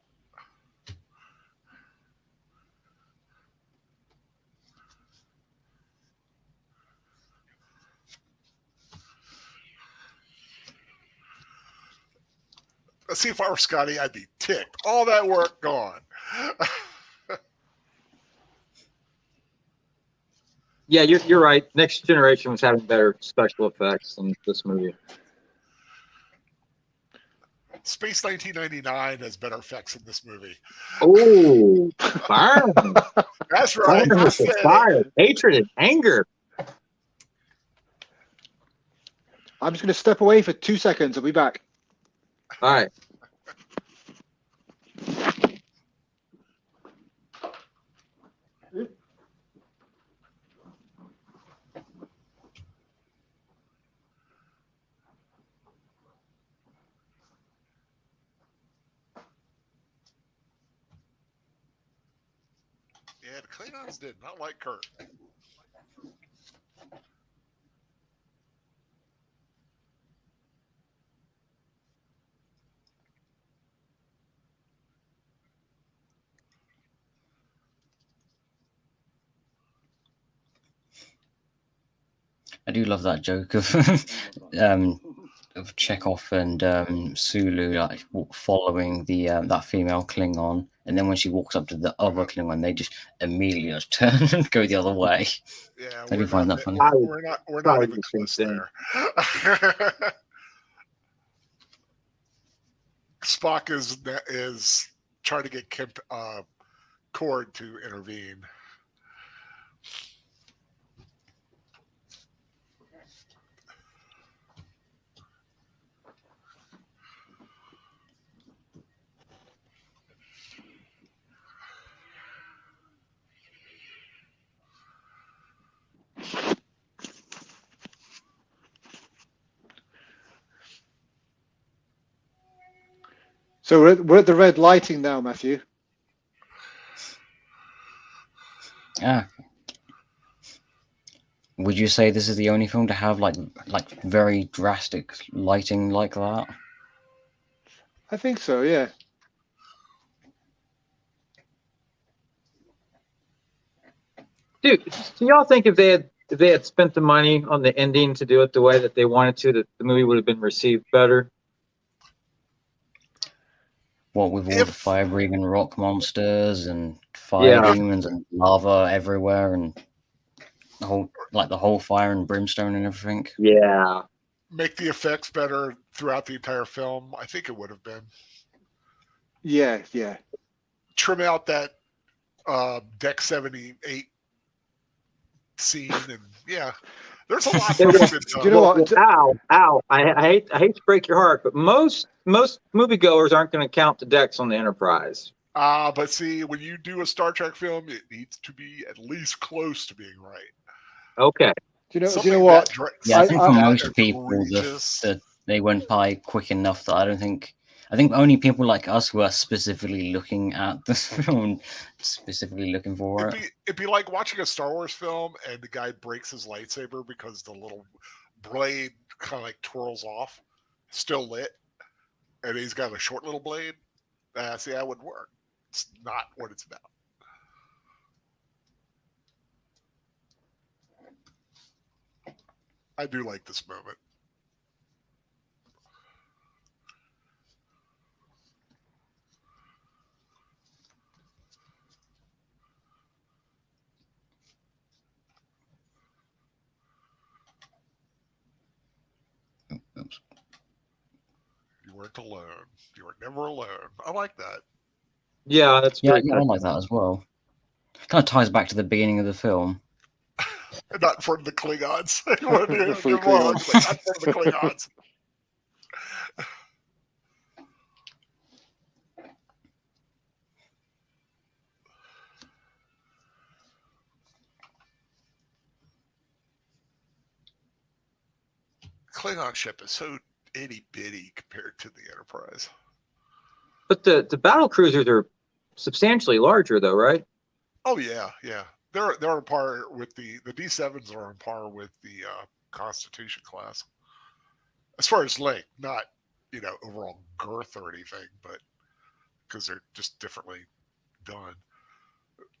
Let's see, if I were Scotty, I'd be ticked. All that work gone. Yeah, you're right. Next Generation was having better special effects than this movie. Space 1999 has better effects in this movie. Oh, fire! That's right. I said it. Fire, hatred, and anger. I'm just going to step away for 2 seconds. I'll be back. All right. Yeah, the Klingons did not like Kirk. I do love that joke of Chekhov and Sulu like following the that female Klingon, and then when she walks up to the other Klingon, they just immediately just turn and go the other way. Yeah, I do find that funny. We're not even close there. Spock is trying to get Cord to intervene. So we're at the red lighting now, Matthew. Ah. Would you say this is the only film to have like very drastic lighting like that? I think so, yeah. Dude, do y'all think if they had spent the money on the ending to do it the way that they wanted to, that the movie would have been received better? What with all the fire-breathing rock monsters and Yeah. fire demons and lava everywhere and the whole fire and brimstone and everything? Yeah. Make the effects better throughout the entire film. I think it would have been. Yeah, yeah. Trim out that Deck 78 scene, and yeah, there's a lot. You know what? Ow! I hate to break your heart, but most moviegoers aren't going to count the decks on the Enterprise. But see, when you do a Star Trek film, it needs to be at least close to being right. Okay. Do you know what? Yeah, I think for most people, that they went by quick enough that I think only people like us who are specifically looking at this film, specifically looking for it. It'd be like watching a Star Wars film and the guy breaks his lightsaber because the little blade kind of like twirls off, still lit, and he's got a short little blade. See, that would work. It's not what it's about. I do like this moment. Oops. You weren't alone. You were never alone. I like that. Yeah, that's I like that as well. Kind of ties back to the beginning of the film. Not in front of the Klingons. Not in front of the Klingons. Klingon ship is so itty bitty compared to the Enterprise. But the battle cruisers are substantially larger, though, right? Oh yeah. They're on par with the D7s are on par with the Constitution class, as far as length, not overall girth or anything, but because they're just differently done.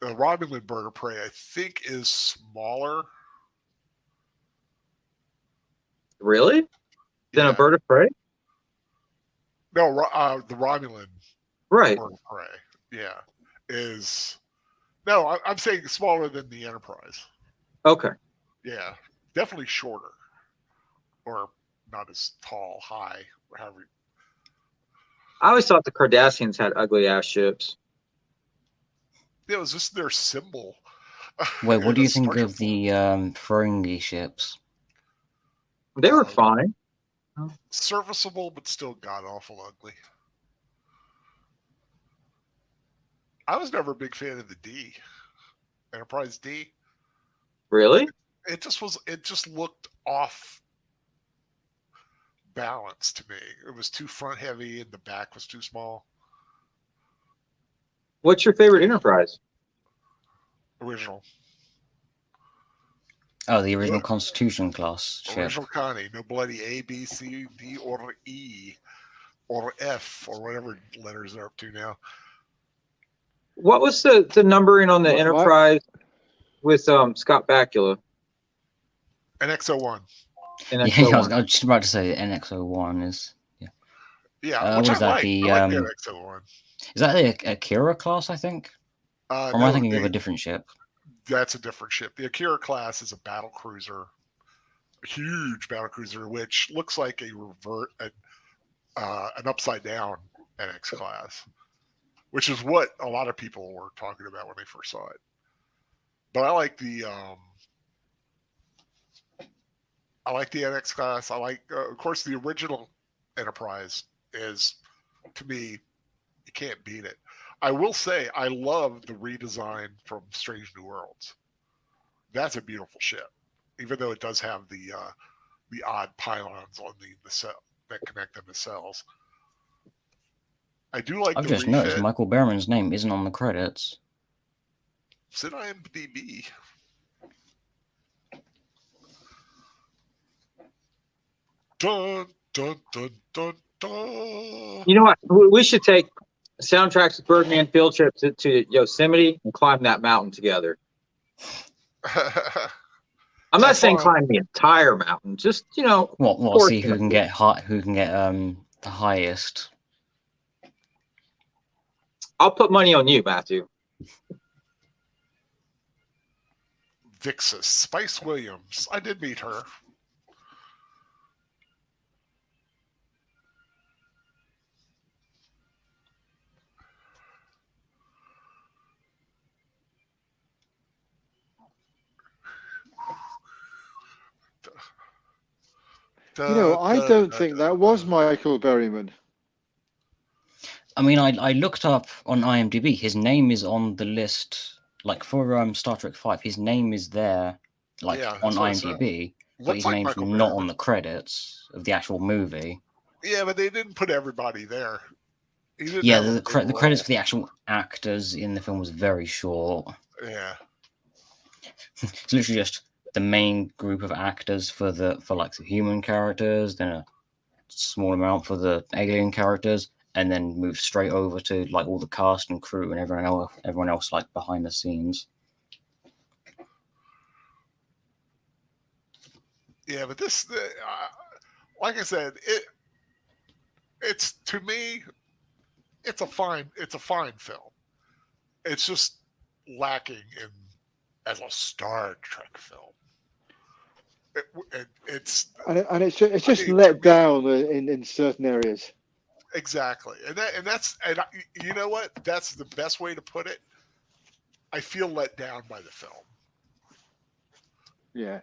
The Romulan bird of prey, I think, is smaller. Really? Than a bird of prey? No, the Romulan bird of prey, yeah, is. No, I'm saying smaller than the Enterprise. Okay. Yeah, definitely shorter, or not as tall, high, or however. I always thought the Cardassians had ugly ass ships. It was just their symbol. Wait, what do you think of the Ferengi ships? They were fine. Serviceable, but still god awful ugly. I was never a big fan of the D. Enterprise D. Really? It just looked off balance to me. It was too front heavy and the back was too small. What's your favorite Enterprise? Original. Oh, the original Constitution class ship. Original Connie. No bloody A, B, C, D, or E, or F, or whatever letters they're up to now. What was the numbering on the Enterprise with Scott Bakula? NX-01. Yeah, I was just about to say NX-01 is. Yeah, which I like. I like the NX-01. Is that the Akira class, I think? Or am I thinking of a different ship? That's a different ship. The Akira class is a battle cruiser, a huge battle cruiser, which looks like an upside down NX class, which is what a lot of people were talking about when they first saw it. But I like the NX class. I like, of course, the original Enterprise is, to me, you can't beat it. I will say I love the redesign from Strange New Worlds. That's a beautiful ship, even though it does have the odd pylons on the cell that connect them to cells. I do like I've the just refit. noticed Michael Berman's name isn't on the credits. It's in IMDb. Dun, dun, dun, dun, dun. You know what? We should take soundtracks of Birdman field trip to Yosemite and climb that mountain together. I'm not saying climb the entire mountain, just What? See who can get the highest. I'll put money on you, Matthew. Vixus, Spice Williams. I did meet her. I don't think that was Michael Berryman. I mean, I looked up on IMDb. His name is on the list, like for Star Trek V. His name is there, on IMDb, but his name's not on the credits of the actual movie. Yeah, but they didn't put everybody there. Yeah, the credits for the actual actors in the film was very short. Yeah, it's literally just the main group of actors for the human characters, then a small amount for the alien characters, and then move straight over to all the cast and crew and everyone else behind the scenes. Yeah, but this, like I said, it's to me, it's a fine film. It's just lacking as a Star Trek film. It's just let down in certain areas. Exactly, and you know what? That's the best way to put it. I feel let down by the film. Yeah,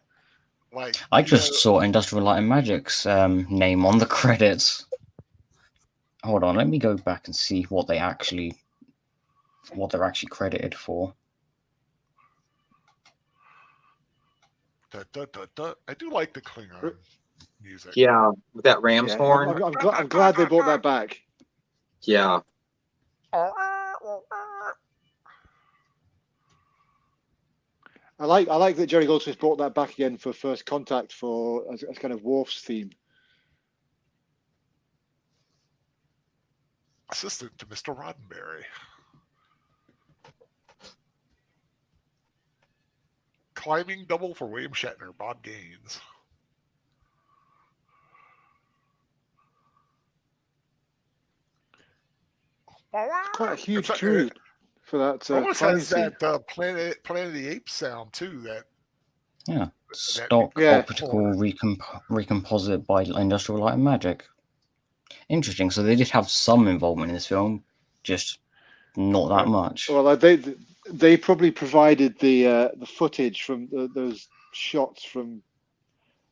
I just saw Industrial Light and Magic's name on the credits. Hold on, let me go back and see what they're actually credited for. I do like the Klingon music. Yeah, with that ram's horn. I'm glad they brought that back. Yeah. I like that Jerry Goldsmith brought that back again for First Contact as kind of Worf's theme. Assistant to Mr. Roddenberry. Climbing double for William Shatner, Bob Gaines. Quite a huge crew for that. Almost has that Planet of the Apes sound too. Stock optical recomposite by Industrial Light and Magic. Interesting. So they did have some involvement in this film, just not that much. Well, they probably provided the footage from those shots from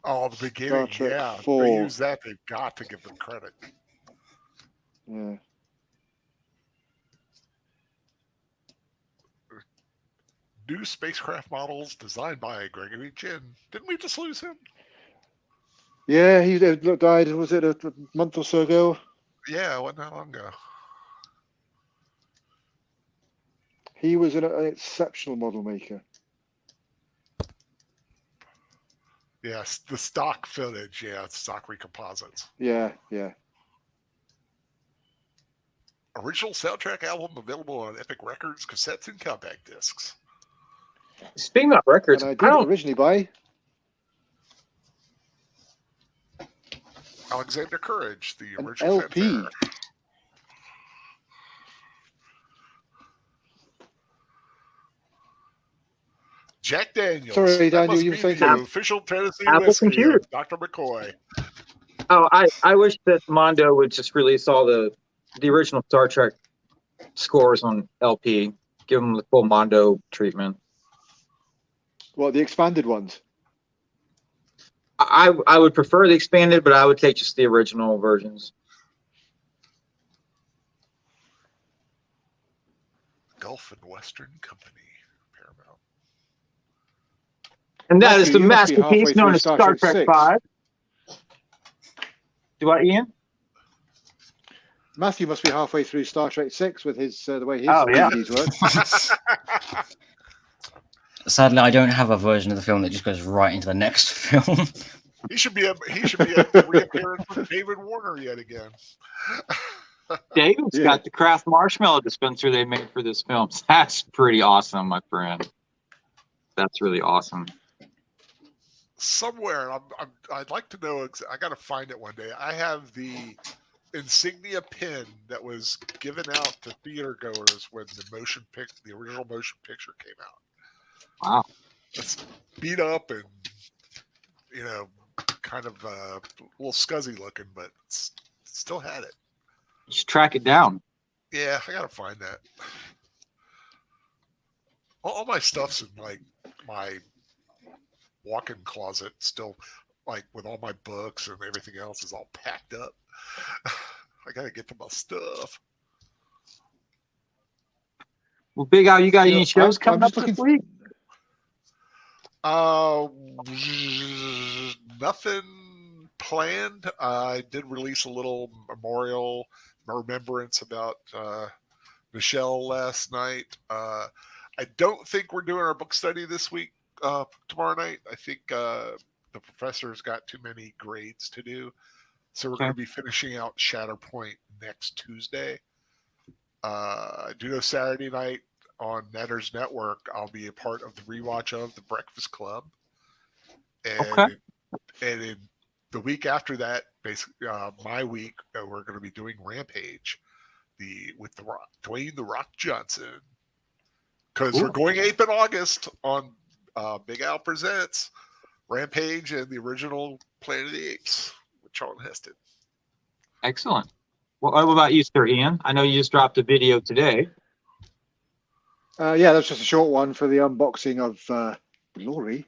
the beginning. Star Trek yeah, 4. They use that. They've got to give them credit. Yeah. New spacecraft models designed by Gregory Chin. Didn't we just lose him? Yeah, he died. Was it a month or so ago? Yeah, it wasn't that long ago. He was an exceptional model maker. Yes, the stock footage. Yeah, it's stock recomposites. Yeah. Original soundtrack album available on Epic Records, cassettes, and compact discs. Speaking of records, and I did originally buy Alexander Courage, the original LP. fanfare. Jack Daniels. Sorry, That Daniel, must you were be saying the something. official Tennessee Apple whiskey computer. of Dr. McCoy. Oh, I wish that Mondo would just release all the original Star Trek scores on LP. Give them the full Mondo treatment. What, the expanded ones? I would prefer the expanded, but I would take just the original versions. Gulf and Western Company, Paramount. And that is Matthew, the you must be halfway masterpiece known through as Star Trek 6. 5. Do what, Ian? Matthew must be halfway through Star Trek 6 with his the way his Oh, yeah. DVDs work. Sadly, I don't have a version of the film that just goes right into the next film. He should be a reappearance with David Warner yet again. David's got the Kraft marshmallow dispenser they made for this film. That's pretty awesome, my friend. That's really awesome. Somewhere, I'd like to know. I got to find it one day. I have the insignia pin that was given out to theater goers when the original motion picture came out. Wow. It's beat up and kind of a little scuzzy looking, but still had it. You should track it down. Yeah, I gotta find that. All my stuff's in my walk-in closet, still, with all my books and everything else is all packed up. I gotta get to my stuff. Well, Big Al, you got any shows coming up this week? Nothing planned. I did release a little memorial remembrance about Michelle last night. I don't think we're doing our book study this week, tomorrow night. I think the professor's got too many grades to do. So we're going to be finishing out Shatterpoint next Tuesday. I do know Saturday night on Netter's Network, I'll be a part of the rewatch of The Breakfast Club. And in the week after that, basically my week, we're going to be doing Rampage with the Rock, Dwayne The Rock Johnson. Because we're going ape in August on Big Al Presents Rampage and the original Planet of the Apes with Charlton Heston. Excellent. Well, what about you, Sir Ian? I know you just dropped a video today. Yeah, that's just a short one for the unboxing of Glory.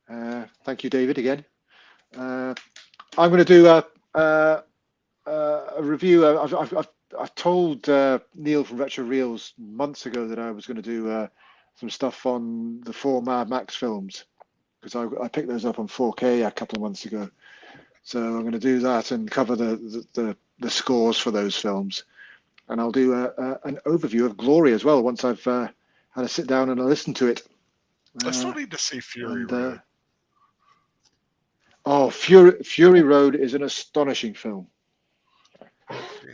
Thank you, David, again. I'm going to do a review. I've told Neil from Retro Reels months ago that I was going to do some stuff on the 4 Mad Max films, because I picked those up on 4K a couple of months ago. So I'm going to do that and cover the scores for those films. And I'll do an overview of Glory as well once I've had a sit down and a listen to it. I still need to see Fury Road. Fury Road is an astonishing film.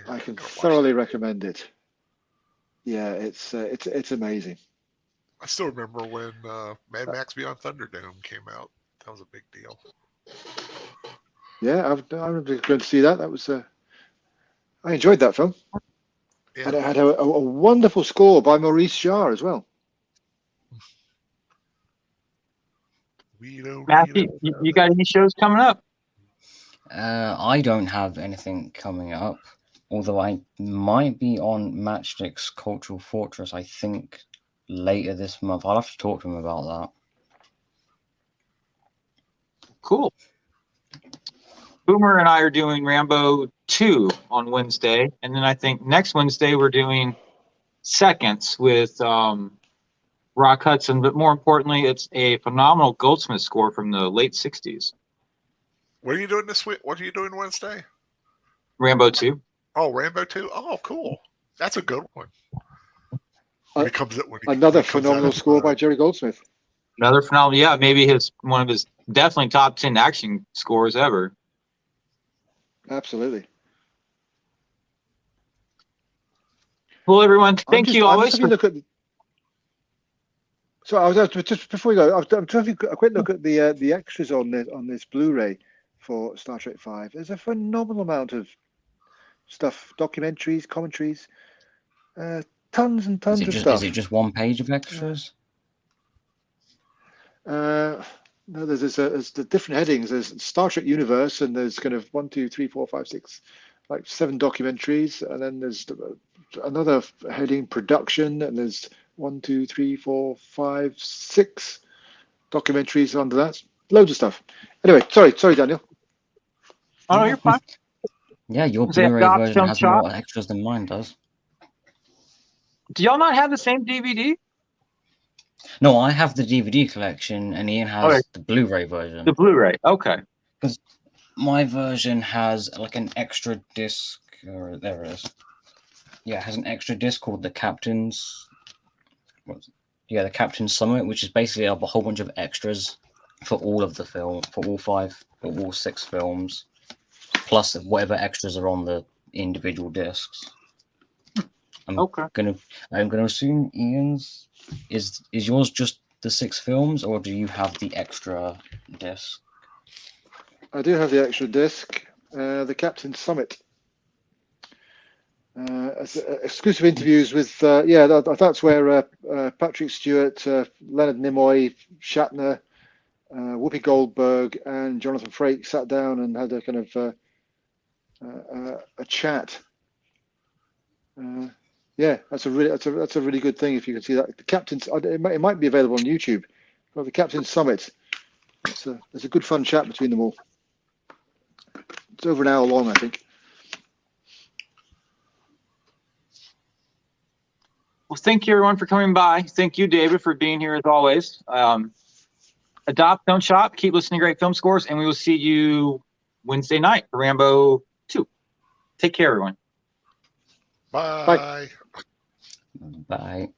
I can thoroughly recommend it. Yeah, it's amazing. I still remember when Mad Max Beyond Thunderdome came out. That was a big deal. Yeah, I remember going to see that. That was I enjoyed that film. Yeah. And it had a wonderful score by Maurice Jarre as well. Matthew, you got any shows coming up? I don't have anything coming up, although I might be on Matchstick's Cultural Fortress, I think, later this month. I'll have to talk to him about that. Cool. Boomer and I are doing Rambo 2 on Wednesday, and then I think next Wednesday we're doing Seconds with Rock Hudson, but more importantly, it's a phenomenal Goldsmith score from the late 60s. What are you doing this week? What are you doing Wednesday? Rambo 2. Oh, Rambo 2? Oh, cool. That's a good one. Another phenomenal score by Jerry Goldsmith. Another phenomenal, yeah, maybe one of his definitely top 10 action scores ever. Absolutely. Well, everyone, thank you always. So I was just before we go, I'm trying to a quick look at the extras on this Blu-ray for Star Trek 5. There's a phenomenal amount of stuff, documentaries, commentaries, tons and tons of stuff. Is it just one page of extras? No, there's the different headings. There's Star Trek Universe, and there's kind of 1, 2, 3, 4, 5, 6, like 7 documentaries, and then there's another heading, production, and there's 1, 2, 3, 4, 5, 6 documentaries under that. Loads of stuff. Anyway, sorry, Daniel. Oh, no, you're fine. Yeah, your Is it Blu-ray Adopt, version Don't has Shop? more extras than mine does. Do y'all not have the same DVD? No, I have the DVD collection, and Ian has Okay. the Blu-ray version. The Blu-ray. Okay. My version has like an extra disc, or there it is. Yeah, it has an extra disc called the Captain's. The Captain's Summit, which is basically a whole bunch of extras for all of the film, for all 6 films, plus whatever extras are on the individual discs. I'm gonna assume Ian's is yours just the 6 films, or do you have the extra disc? I do have the extra disc, the Captain's Summit. Exclusive interviews with, that's where Patrick Stewart, Leonard Nimoy, Shatner, Whoopi Goldberg, and Jonathan Frakes sat down and had a kind of a chat. That's a really good thing if you can see that. The Captain's, it might be available on YouTube. Well, the Captain's Summit. There's a good fun chat between them all. It's over an hour long, I think. Well, thank you everyone for coming by. Thank you, David, for being here as always. Adopt, Don't Shop. Keep listening to great film scores, and we will see you Wednesday night for Rambo 2. Take care, everyone. Bye. Bye.